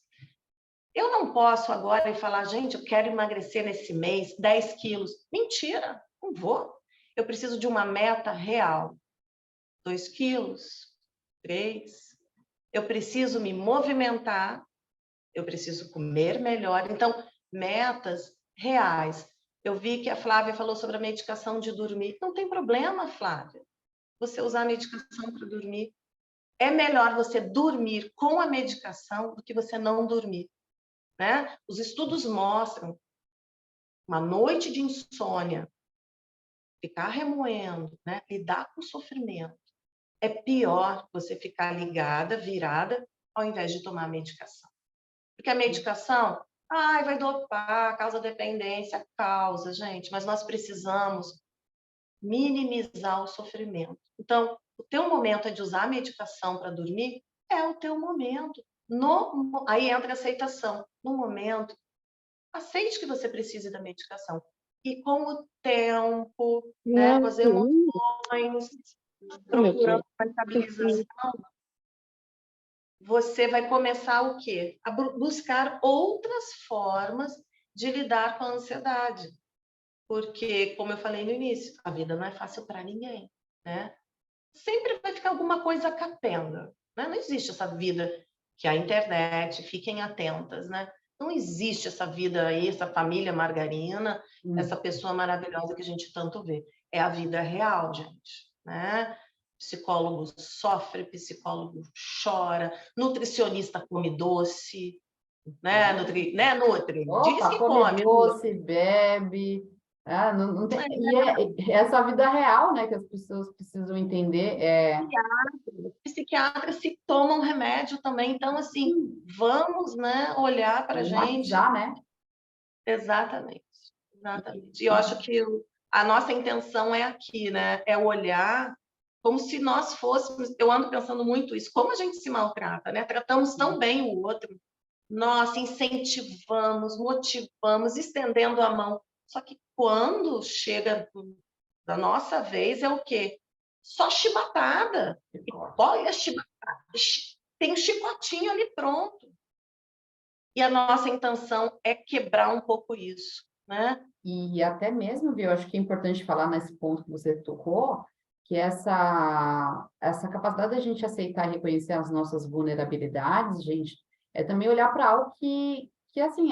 Speaker 2: Eu não posso agora ir falar, gente, eu quero emagrecer nesse mês 10 quilos. Mentira, não vou. Eu preciso de uma meta real. 2 quilos, 3. Eu preciso me movimentar, eu preciso comer melhor. Então, metas reais. Eu vi que a Flávia falou sobre a medicação de dormir. Não tem problema, Flávia, você usar a medicação para dormir. É melhor você dormir com a medicação do que você não dormir, né? Os estudos mostram uma noite de insônia, ficar remoendo, né? Lidar com o sofrimento. É pior você ficar ligada, virada, ao invés de tomar a medicação. Porque a medicação, vai dopar, causa dependência, causa, gente, mas nós precisamos minimizar o sofrimento. Então, o teu momento é de usar a medicação para dormir, é o teu momento. Aí entra a aceitação. No momento, aceite que você precise da medicação. E com o tempo, né, com as emoções, procurando a estabilização, você vai começar o quê? A buscar outras formas de lidar com a ansiedade. Porque, como eu falei no início, a vida não é fácil para ninguém, né? Sempre vai ficar alguma coisa capenga, né? Não existe essa vida que a internet, fiquem atentas, né? Não existe essa vida aí, essa família margarina, essa pessoa maravilhosa que a gente tanto vê. É a vida real, gente, né? Psicólogo sofre, psicólogo chora, nutricionista come doce, né, Nutri? Diz
Speaker 1: Opa,
Speaker 2: que
Speaker 1: come
Speaker 2: come.
Speaker 1: doce, bebe. Não tem... E é essa vida real, né, que as pessoas precisam entender.
Speaker 2: Psiquiatras se tomam remédio também. Então, assim, vamos, né, olhar para a gente.
Speaker 1: Humanizar, né?
Speaker 2: Exatamente, exatamente. E eu acho que a nossa intenção é aqui, né? É olhar como se nós fôssemos. Eu ando pensando muito isso, como a gente se maltrata, né? Tratamos tão bem o outro, nós incentivamos, motivamos, estendendo a mão. Só que quando chega da nossa vez, é o quê? Só chibatada. E olha a chibatada. Tem um chicotinho ali pronto. E a nossa intenção é quebrar um pouco isso, né?
Speaker 1: E até mesmo, viu, acho que é importante falar nesse ponto que você tocou, que essa capacidade da gente aceitar e reconhecer as nossas vulnerabilidades, gente, é também olhar para algo que assim,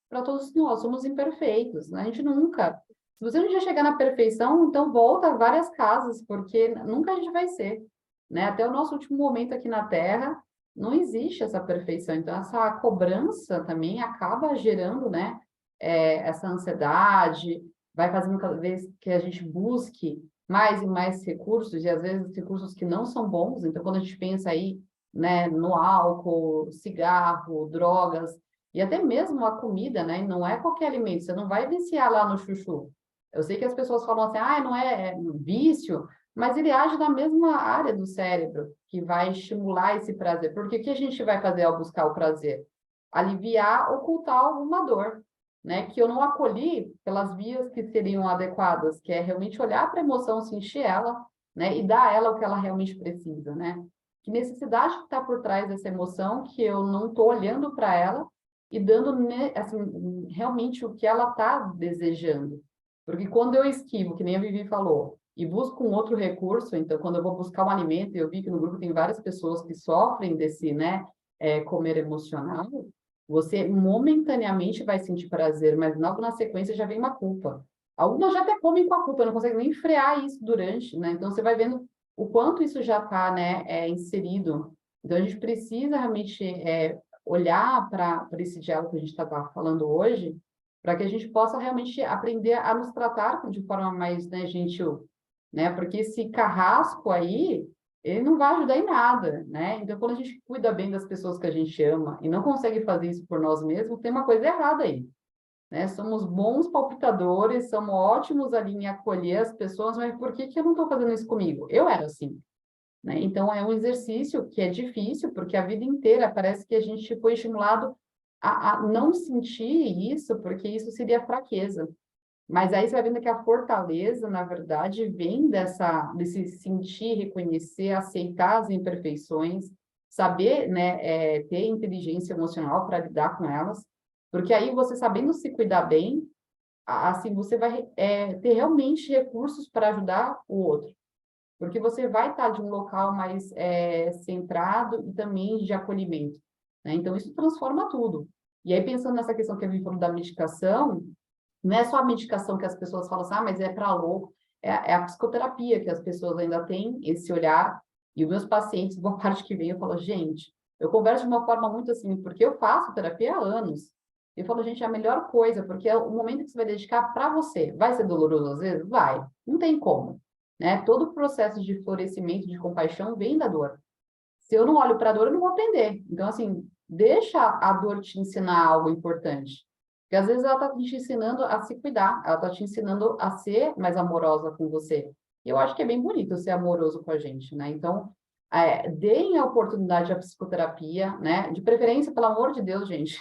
Speaker 1: para todos nós, somos imperfeitos, né? A gente nunca, se você não já chegar na perfeição, então volta várias casas, porque nunca a gente vai ser, né? Até o nosso último momento aqui na Terra, não existe essa perfeição. Então, essa cobrança também acaba gerando, né? Essa ansiedade, vai fazendo cada vez que a gente busque mais e mais recursos, e às vezes recursos que não são bons. Então, quando a gente pensa aí, né, no álcool, cigarro, drogas, e até mesmo a comida, né, não é qualquer alimento, você não vai viciar lá no chuchu. Eu sei que as pessoas falam assim, não é vício, mas ele age na mesma área do cérebro, que vai estimular esse prazer. Porque o que a gente vai fazer ao buscar o prazer? Aliviar, ocultar alguma dor, né? Que eu não acolhi pelas vias que seriam adequadas, que é realmente olhar para a emoção, sentir ela, né? E dar a ela o que ela realmente precisa, né? Que necessidade que está por trás dessa emoção que eu não estou olhando para ela e dando, assim, realmente o que ela está desejando. Porque quando eu esquivo, que nem a Vivi falou, e busco um outro recurso, então quando eu vou buscar um alimento, eu vi que no grupo tem várias pessoas que sofrem desse, né, comer emocional, você momentaneamente vai sentir prazer, mas logo na sequência já vem uma culpa. Algumas já até comem com a culpa, não conseguem nem frear isso durante, né? Então você vai vendo o quanto isso já está, né, inserido. Então a gente precisa realmente olhar para esse diálogo que a gente está falando hoje, para que a gente possa realmente aprender a nos tratar de forma mais, né, gentil, né? Porque esse carrasco aí, ele não vai ajudar em nada, né? Então, quando a gente cuida bem das pessoas que a gente ama e não consegue fazer isso por nós mesmos, tem uma coisa errada aí, né? Somos bons palpitadores, somos ótimos ali em acolher as pessoas, mas por que que eu não estou fazendo isso comigo? Eu era assim, né? Então, é um exercício que é difícil, porque a vida inteira parece que a gente foi estimulado a não sentir isso, porque isso seria fraqueza. Mas aí você vai vendo que a fortaleza, na verdade, vem desse sentir, reconhecer, aceitar as imperfeições, saber, né, ter inteligência emocional para lidar com elas, porque aí você sabendo se cuidar bem, assim, você vai ter realmente recursos para ajudar o outro, porque você vai estar de um local mais centrado e também de acolhimento, né? Então, isso transforma tudo. E aí, pensando nessa questão que a gente falou da medicação, não é só a medicação que as pessoas falam assim, mas é para louco. É a psicoterapia que as pessoas ainda têm esse olhar. E os meus pacientes, boa parte que vem, eu falo, gente, eu converso de uma forma muito assim, porque eu faço terapia há anos. Eu falo, gente, é a melhor coisa, porque é o momento que você vai dedicar para você. Vai ser doloroso às vezes? Vai. Não tem como. Né? Todo o processo de florescimento, de compaixão, vem da dor. Se eu não olho para a dor, eu não vou aprender. Então, assim, deixa a dor te ensinar algo importante. Porque às vezes ela está te ensinando a se cuidar, ela está te ensinando a ser mais amorosa com você. E eu acho que é bem bonito ser amoroso com a gente, né? Então, deem a oportunidade à psicoterapia, né? De preferência, pelo amor de Deus, gente,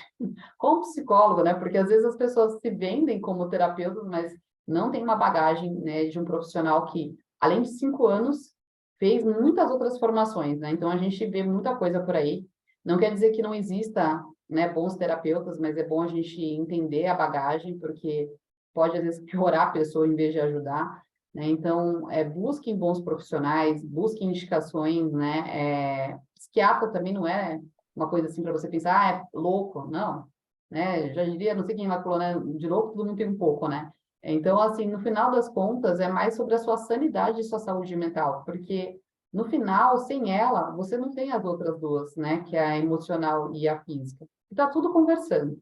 Speaker 1: com psicólogo, né? Porque às vezes as pessoas se vendem como terapeutas, mas não tem uma bagagem, né, de um profissional que, além de 5 anos, fez muitas outras formações, né? Então a gente vê muita coisa por aí. Não quer dizer que não exista, né, bons terapeutas, mas é bom a gente entender a bagagem, porque pode às vezes piorar a pessoa em vez de ajudar, né? Então, busquem bons profissionais, busquem indicações, né? Psiquiatra também não é uma coisa assim para você pensar, é louco, não, né? Já diria, não sei quem lá falou, né? De louco todo mundo tem um pouco, né? Então, assim, no final das contas, é mais sobre a sua sanidade e sua saúde mental, porque no final, sem ela, você não tem as outras duas, né? Que é a emocional e a física. E tá tudo conversando,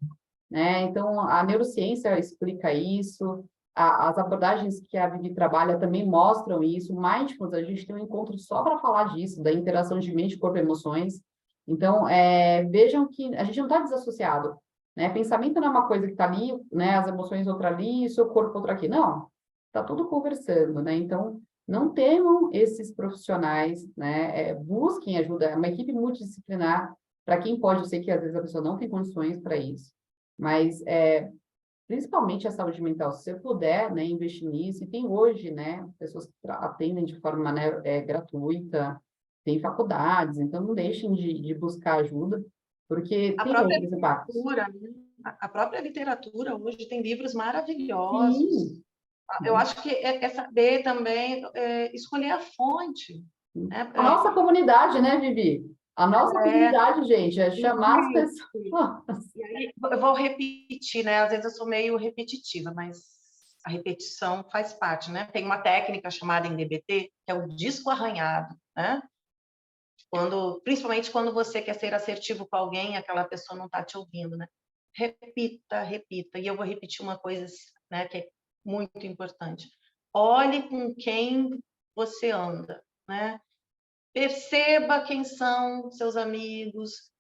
Speaker 1: né? Então, a neurociência explica isso, as abordagens que a Vivi trabalha também mostram isso. Mindfulness, a gente tem um encontro só para falar disso, da interação de mente, corpo e emoções. Então, vejam que a gente não está desassociado, né? Pensamento não é uma coisa que está ali, né? As emoções outra ali, o seu corpo outra aqui. Não, está tudo conversando, né? Então, não temam esses profissionais, né? Busquem ajuda, é uma equipe multidisciplinar, para quem pode, eu sei que às vezes a pessoa não tem condições para isso, mas principalmente a saúde mental, se você puder, né, investir nisso, e tem hoje, né, pessoas que atendem de forma, né, gratuita, tem faculdades, então não deixem de buscar ajuda, porque
Speaker 2: A
Speaker 1: tem
Speaker 2: própria
Speaker 1: outros impactos.
Speaker 2: literatura, né? A própria literatura hoje tem livros maravilhosos.
Speaker 1: Sim,
Speaker 2: Eu
Speaker 1: né?
Speaker 2: acho que é saber também escolher a fonte, né?
Speaker 1: A nossa comunidade, né, Vivi? A nossa comunidade, gente, é chamar as
Speaker 2: Isso.
Speaker 1: pessoas.
Speaker 2: E aí, eu vou repetir, né? Às vezes eu sou meio repetitiva, mas a repetição faz parte, né? Tem uma técnica chamada em DBT, que é o disco arranhado, né? Principalmente quando você quer ser assertivo com alguém, aquela pessoa não está te ouvindo, né? Repita, repita. E eu vou repetir uma coisa, né, que é muito importante. Olhe com quem você anda, né? Perceba quem são seus amigos,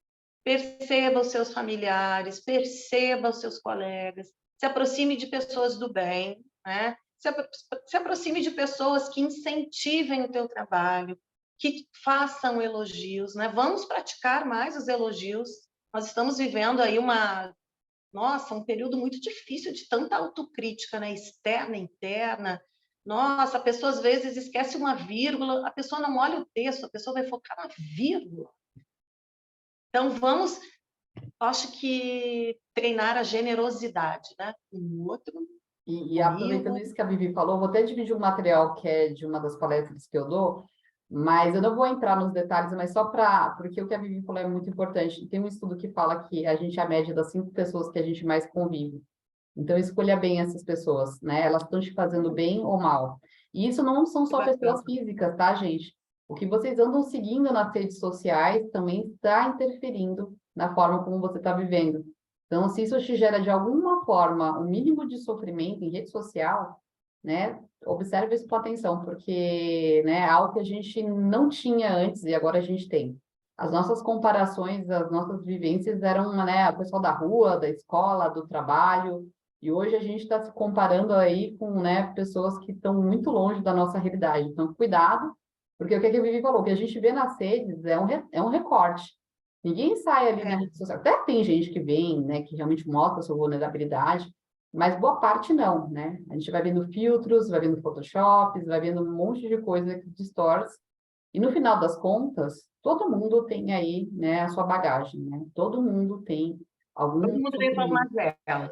Speaker 2: perceba os seus familiares, perceba os seus colegas, se aproxime de pessoas do bem, né? Se aproxime de pessoas que incentivem o teu trabalho, que façam elogios, né? Vamos praticar mais os elogios. Nós estamos vivendo aí um período muito difícil de tanta autocrítica, né? Externa, interna. Nossa, a pessoa às vezes esquece uma vírgula, a pessoa não olha o texto, a pessoa vai focar na vírgula. Então, acho que treinar a generosidade, né? Com o outro,
Speaker 1: E aproveitando
Speaker 2: comigo.
Speaker 1: isso que a Vivi falou, vou até dividir um material que é de uma das palestras que eu dou, Mas eu não vou entrar nos detalhes, mas porque o que a Vivi falou é muito importante. Tem um estudo que fala que a gente é a média das 5 pessoas que a gente mais convive. Então, escolha bem essas pessoas, né? Elas estão te fazendo bem ou mal. E isso não são
Speaker 2: Que
Speaker 1: só
Speaker 2: bacana.
Speaker 1: pessoas físicas, tá, gente? O que vocês andam seguindo nas redes sociais também está interferindo na forma como você está vivendo. Então, se isso te gera de alguma forma um mínimo de sofrimento em rede social, né? Observe isso com atenção, porque, né, é algo que a gente não tinha antes e agora a gente tem. As nossas comparações, as nossas vivências eram, né, o pessoal da rua, da escola, do trabalho, e hoje a gente está se comparando aí com, né, pessoas que estão muito longe da nossa realidade. Então, cuidado, porque o que a Vivi falou, o que a gente vê nas redes é um recorte. Ninguém sai ali na
Speaker 2: É,
Speaker 1: rede social. Até tem gente que vem, né, que realmente mostra a sua vulnerabilidade, mas boa parte não, né? A gente vai vendo filtros, vai vendo Photoshops, vai vendo um monte de coisa que distorce. E no final das contas, todo mundo tem aí, né, a sua bagagem, né? Todo mundo tem
Speaker 2: todo
Speaker 1: algum
Speaker 2: mundo tem suas
Speaker 1: sofrimento.
Speaker 2: mazelas.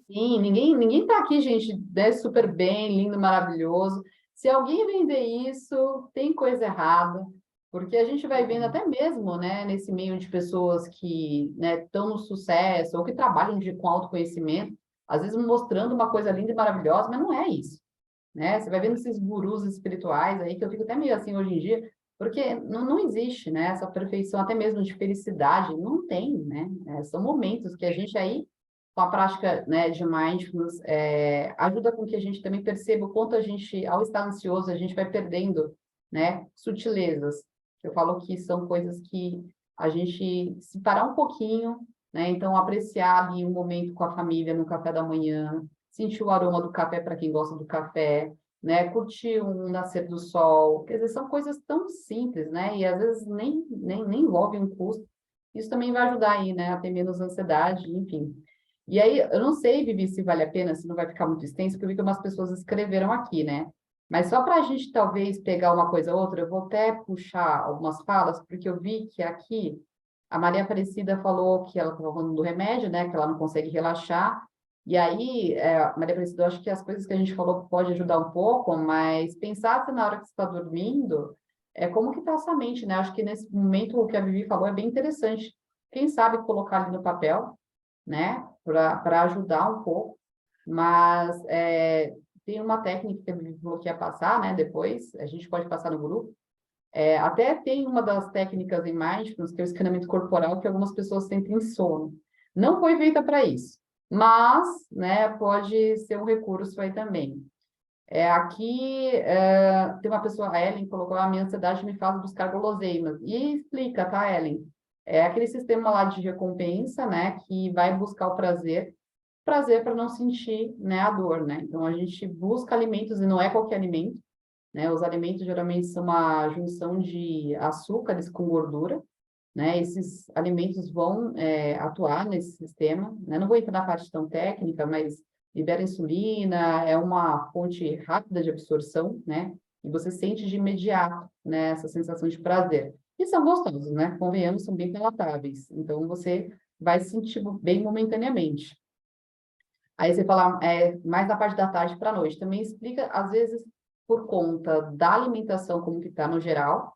Speaker 1: Sim, ninguém tá aqui, gente, né, super bem, lindo, maravilhoso. Se alguém vender isso, tem coisa errada, porque a gente vai vendo até mesmo, né, nesse meio de pessoas que, né, estão no sucesso ou que trabalham com autoconhecimento, às vezes mostrando uma coisa linda e maravilhosa, mas não é isso, né? Você vai vendo esses gurus espirituais aí, que eu fico até meio assim hoje em dia, porque não existe, né, essa perfeição até mesmo de felicidade, não tem, né? São momentos que a gente aí com a prática, né, de mindfulness, ajuda com que a gente também perceba o quanto a gente, ao estar ansioso, a gente vai perdendo, né, sutilezas. Eu falo que são coisas que a gente se parar um pouquinho, né, então apreciar ali um momento com a família no café da manhã, sentir o aroma do café para quem gosta do café, né, curtir um nascer do sol, quer dizer, são coisas tão simples, né, e às vezes nem envolve um custo. Isso também vai ajudar aí, né, a ter menos ansiedade, enfim. E aí, eu não sei, Vivi, se vale a pena, se não vai ficar muito extenso, porque eu vi que umas pessoas escreveram aqui, né? Mas só para a gente talvez pegar uma coisa ou outra, eu vou até puxar algumas falas, porque eu vi que aqui a Maria Aparecida falou que ela estava falando do remédio, né? Que ela não consegue relaxar. E aí, Maria Aparecida, eu acho que as coisas que a gente falou pode ajudar um pouco, mas pensar se na hora que você está dormindo, como que está essa mente, né? Acho que nesse momento o que a Vivi falou é bem interessante. Quem sabe colocar ali no papel, né, para ajudar um pouco, mas tem uma técnica que ele falou que ia passar, né, depois, a gente pode passar no grupo, até tem uma das técnicas em Mindfulness, que é o escaneamento corporal, que algumas pessoas sentem sono. Não foi feita para isso, mas, né, pode ser um recurso aí também. Aqui tem uma pessoa, a Ellen colocou, a minha ansiedade me faz buscar guloseimas. E explica, tá, Ellen? É aquele sistema lá de recompensa, né, que vai buscar o prazer para não sentir, né, a dor, né? Então a gente busca alimentos e não é qualquer alimento, né? Os alimentos geralmente são uma junção de açúcares com gordura, né? Esses alimentos vão atuar nesse sistema, né? Não vou entrar na parte tão técnica, mas libera insulina, é uma fonte rápida de absorção, né? E você sente de imediato, né, essa sensação de prazer. E são gostosos, né? Convenhamos, são bem palatáveis. Então, você vai se sentir bem momentaneamente. Aí você fala mais na parte da tarde para a noite. Também explica, às vezes, por conta da alimentação, como que está no geral.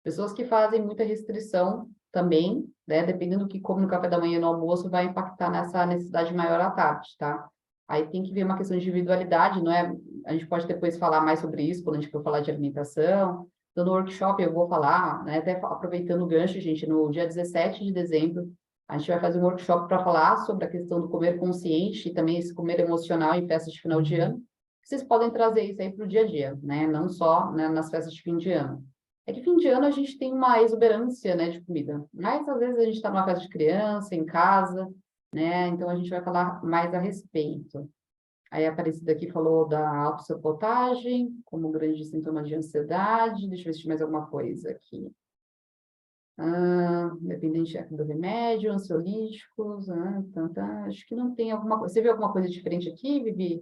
Speaker 1: Pessoas que fazem muita restrição também, né? Dependendo do que come no café da manhã e no almoço, vai impactar nessa necessidade maior à tarde, tá? Aí tem que ver uma questão de individualidade, não é? A gente pode depois falar mais sobre isso, quando a gente for falar de alimentação. Então, no workshop eu vou falar, né? Até aproveitando o gancho, gente, no dia 17 de dezembro, a gente vai fazer um workshop para falar sobre a questão do comer consciente e também esse comer emocional em festas de final de ano. Vocês podem trazer isso aí para o dia a dia, né? Não só, né, nas festas de fim de ano. É que fim de ano a gente tem uma exuberância, né, de comida. Mas às vezes a gente está numa festa de criança, em casa, né? Então a gente vai falar mais a respeito. Aí a Aparecida aqui falou da autossabotagem como grande sintoma de ansiedade. Deixa eu ver se tem mais alguma coisa aqui. Dependente do remédio, ansiolíticos, acho que não tem alguma coisa. Você viu alguma coisa diferente aqui, Vivi?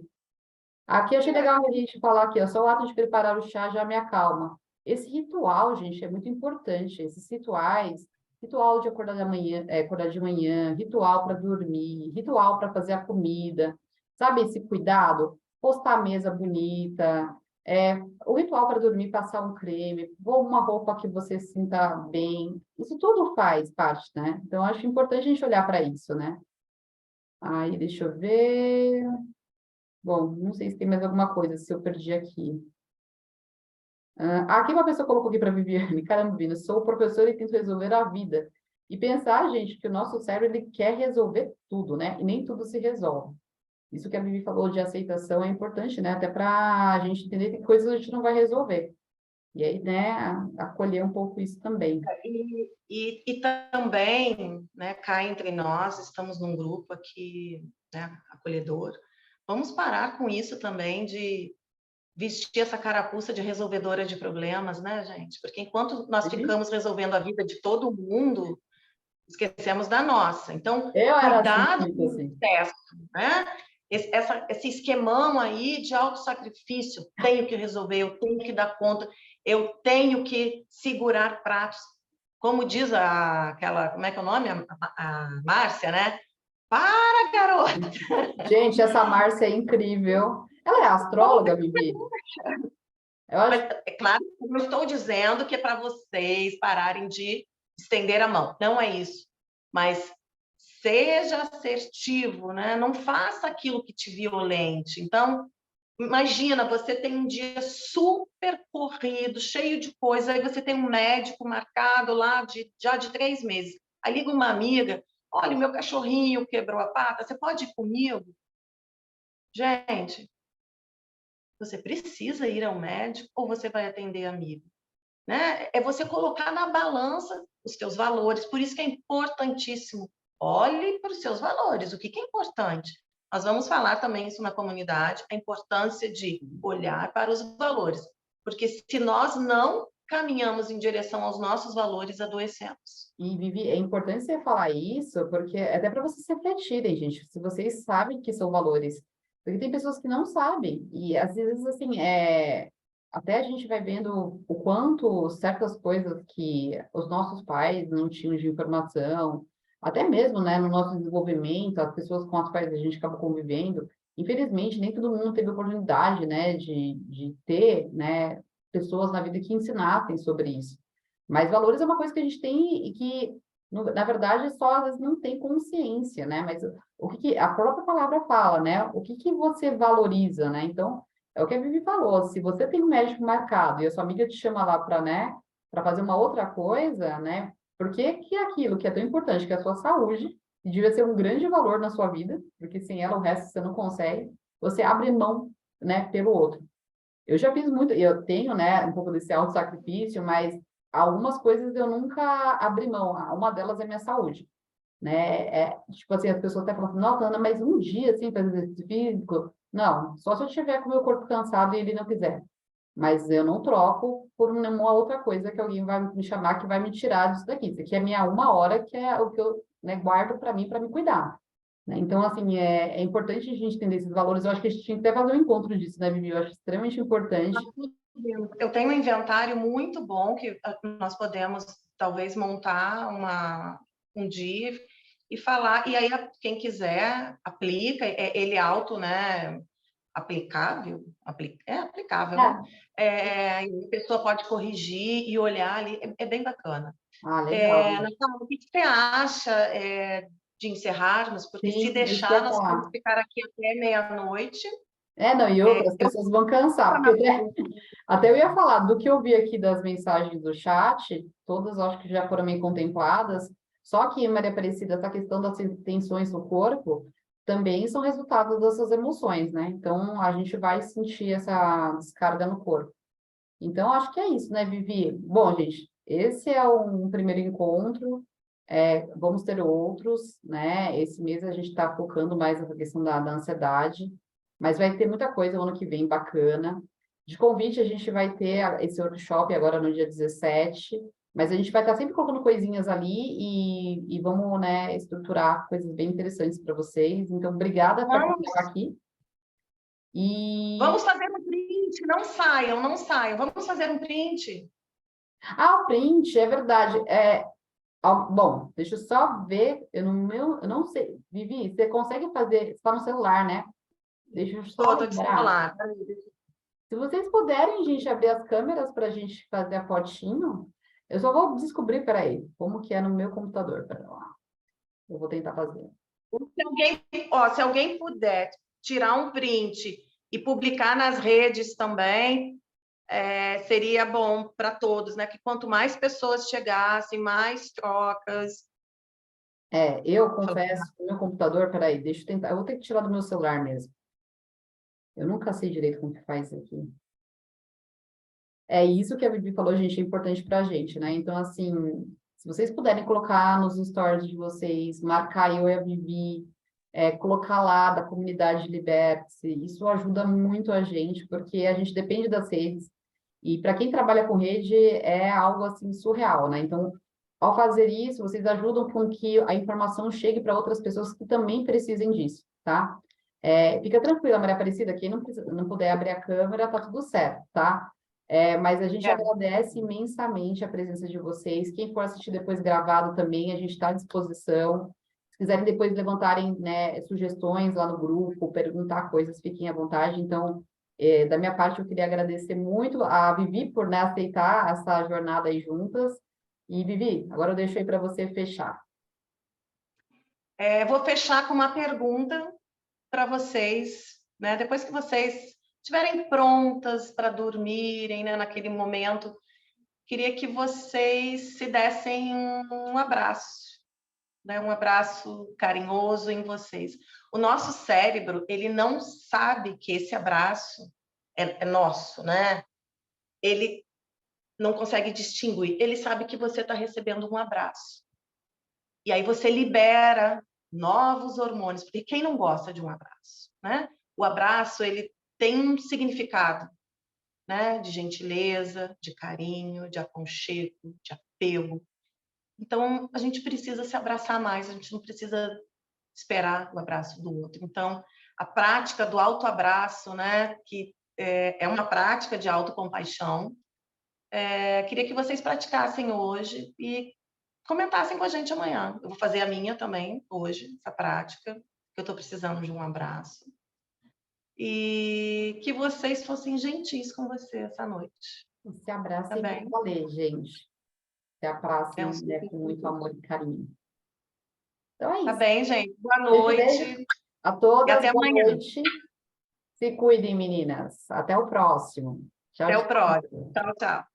Speaker 1: Aqui achei legal a gente falar aqui, ó, só o ato de preparar o chá já me acalma. Esse ritual, gente, é muito importante. Esses rituais, ritual de acordar de manhã, acordar de manhã, ritual para dormir, ritual para fazer a comida, sabe esse cuidado? Postar a mesa bonita, O ritual para dormir, passar um creme, ou uma roupa que você sinta bem, isso tudo faz parte, né? Então, acho importante a gente olhar para isso, né? Aí, deixa eu ver. Bom, não sei se tem mais alguma coisa, se eu perdi aqui. Aqui uma pessoa colocou aqui para Viviane, caramba, Vina, sou professora e tento resolver a vida. E pensar, gente, que o nosso cérebro ele quer resolver tudo, né? E nem tudo se resolve. Isso que a Vivi falou de aceitação é importante, né? Até para a gente entender que coisas a gente não vai resolver. E aí, né, acolher um pouco isso também.
Speaker 2: E também, né, cá entre nós, estamos num grupo aqui, né, acolhedor. Vamos parar com isso também de vestir essa carapuça de resolvedora de problemas, né, gente? Porque enquanto nós
Speaker 1: Vivi?
Speaker 2: ficamos resolvendo a vida de todo mundo, esquecemos da nossa. Então,
Speaker 1: Eu era assim,
Speaker 2: cuidado
Speaker 1: muito
Speaker 2: com o
Speaker 1: assim.
Speaker 2: excesso, né? Esse esquemão aí de autossacrifício, tenho que resolver, eu tenho que dar conta, eu tenho que segurar pratos. Como diz aquela, como é que é o nome? A Márcia, né? Para, garota!
Speaker 1: Gente, essa Márcia é incrível. Ela é astróloga, Vivi? Eu
Speaker 2: Mas
Speaker 1: acho.
Speaker 2: é claro que eu não estou dizendo que é para vocês pararem de estender a mão. Não é isso. Mas seja assertivo, né? Não faça aquilo que te violente. Então, imagina, você tem um dia super corrido, cheio de coisa, aí você tem um médico marcado lá já de 3 meses. Aí liga uma amiga, olha, o meu cachorrinho quebrou a pata, você pode ir comigo? Gente, você precisa ir ao médico ou você vai atender amigo? Né? É você colocar na balança os teus valores. Por isso que é importantíssimo. Olhe para os seus valores. O que é importante? Nós vamos falar também isso na comunidade, a importância de olhar para os valores. Porque se nós não caminhamos em direção aos nossos valores, adoecemos.
Speaker 1: E, Vivi, é importante você falar isso, porque até para vocês refletirem, gente, se vocês sabem que são valores. Porque tem pessoas que não sabem. E às vezes, assim, até a gente vai vendo o quanto certas coisas que os nossos pais não tinham de informação, até mesmo, né, no nosso desenvolvimento, as pessoas com as quais a gente acaba convivendo, infelizmente, nem todo mundo teve oportunidade, né, de ter, né, pessoas na vida que ensinassem sobre isso. Mas valores é uma coisa que a gente tem e que, na verdade, só às vezes não tem consciência, né? Mas o que a própria palavra fala, né? O que você valoriza, né? Então, é o que a Vivi falou, se você tem um médico marcado e a sua amiga te chama lá para, né, para fazer uma outra coisa, né? Por que que aquilo que é tão importante, que é a sua saúde, que devia ser um grande valor na sua vida, porque sem ela o resto você não consegue, você abre mão, né, pelo outro. Eu já fiz muito, e eu tenho, né, um pouco desse auto-sacrifício, mas algumas coisas eu nunca abri mão. Uma delas é minha saúde, né? Tipo assim, as pessoas até falam assim, nossa, Ana, mas um dia, assim, fazer exercício físico? Não, só se eu estiver com o meu corpo cansado e ele não quiser. Mas eu não troco por nenhuma outra coisa que alguém vai me chamar que vai me tirar disso daqui. Isso aqui é minha uma hora, que é o que eu, né, guardo para me cuidar. Né? Então, assim, é importante a gente entender esses valores. Eu acho que a gente tinha que até fazer um encontro disso, né, Vivi? Eu acho extremamente importante.
Speaker 2: Eu tenho um inventário muito bom que nós podemos talvez montar um dia e falar, e aí quem quiser aplica, ele é auto, né, aplicável, é aplicável, né?
Speaker 1: Ah,
Speaker 2: A pessoa pode corrigir e olhar ali, é bem bacana.
Speaker 1: legal.
Speaker 2: Natália, o que você acha de encerrarmos? Porque se
Speaker 1: Sim, isso que eu
Speaker 2: deixar,
Speaker 1: ia
Speaker 2: nós vamos
Speaker 1: falar.
Speaker 2: ficar aqui até meia-noite.
Speaker 1: Não, e outras
Speaker 2: Eu
Speaker 1: pessoas vão cansar, porque até eu ia falar do que eu vi aqui das mensagens do chat, todas acho que já foram meio contempladas, só que, Maria Aparecida, essa questão das tensões no corpo também são resultado dessas emoções, né? Então, a gente vai sentir essa descarga no corpo. Então, acho que é isso, né, Vivi? Bom, gente, esse é um primeiro encontro, vamos ter outros, né? Esse mês a gente está focando mais nessa questão da ansiedade, mas vai ter muita coisa no ano que vem bacana. De convite, a gente vai ter esse workshop agora no dia 17, mas a gente vai estar sempre colocando coisinhas ali e vamos, né, estruturar coisas bem interessantes para vocês. Então, obrigada por
Speaker 2: vamos,
Speaker 1: participar aqui. E
Speaker 2: vamos fazer um print, não saiam, não saiam. Vamos fazer um print.
Speaker 1: o print, é verdade. Bom, deixa eu só ver. Eu não sei. Vivi, você consegue fazer? Você está no celular, né? Deixa eu só
Speaker 2: Estou de
Speaker 1: lembrar.
Speaker 2: celular.
Speaker 1: Se vocês puderem, gente, abrir as câmeras para a gente fazer a fotinho, eu só vou descobrir, peraí, como que é no meu computador. Pera lá. Eu vou tentar fazer.
Speaker 2: Se alguém puder tirar um print e publicar nas redes também, seria bom para todos, né? Que quanto mais pessoas chegassem, mais trocas.
Speaker 1: Eu confesso que o meu computador, peraí, deixa eu tentar. Eu vou ter que tirar do meu celular mesmo. Eu nunca sei direito como que faz aqui. É isso que a Vivi falou, gente, é importante pra gente, né? Então, assim, se vocês puderem colocar nos stories de vocês, marcar eu e a Vivi, colocar lá da comunidade Liberte-se, isso ajuda muito a gente, porque a gente depende das redes. E para quem trabalha com rede, é algo assim surreal, né? Então, ao fazer isso, vocês ajudam com que a informação chegue para outras pessoas que também precisem disso, tá? Fica tranquila, Maria Aparecida, quem não puder abrir a câmera, tá tudo certo, tá? Mas a gente agradece imensamente a presença de vocês. Quem for assistir depois gravado também, a gente está à disposição. Se quiserem depois levantarem, né, sugestões lá no grupo, perguntar coisas, fiquem à vontade. Então, da minha parte, eu queria agradecer muito a Vivi por, né, aceitar essa jornada aí juntas. E, Vivi, agora eu deixo aí para você fechar.
Speaker 2: Vou fechar com uma pergunta para vocês, né? Depois que vocês estiverem prontas para dormirem, né, naquele momento, queria que vocês se dessem um abraço, né? Um abraço carinhoso em vocês. O nosso cérebro, ele não sabe que esse abraço é nosso, né? Ele não consegue distinguir. Ele sabe que você está recebendo um abraço. E aí você libera novos hormônios, porque quem não gosta de um abraço, né? O abraço, ele tem um significado, né? De gentileza, de carinho, de aconchego, de apego. Então, a gente precisa se abraçar mais, a gente não precisa esperar o abraço do outro. Então, a prática do autoabraço, né? Que é uma prática de autocompaixão. Queria que vocês praticassem hoje e comentassem com a gente amanhã. Eu vou fazer a minha também hoje, essa prática, que eu estou precisando de um abraço. E que vocês fossem gentis com você essa noite.
Speaker 1: Se abracem
Speaker 2: Tá
Speaker 1: para
Speaker 2: bem?
Speaker 1: valer, gente. Se
Speaker 2: É um
Speaker 1: abracem, né,
Speaker 2: super
Speaker 1: com muito
Speaker 2: convite.
Speaker 1: amor e carinho. Então é
Speaker 2: Tá
Speaker 1: isso.
Speaker 2: bem, gente. Boa
Speaker 1: Beijo, beijo
Speaker 2: noite
Speaker 1: a
Speaker 2: e
Speaker 1: todas.
Speaker 2: até
Speaker 1: Boa
Speaker 2: amanhã.
Speaker 1: noite. Se cuidem, meninas. Até o próximo. Tchau,
Speaker 2: Até o próximo.
Speaker 1: tchau.
Speaker 2: Tchau, tchau.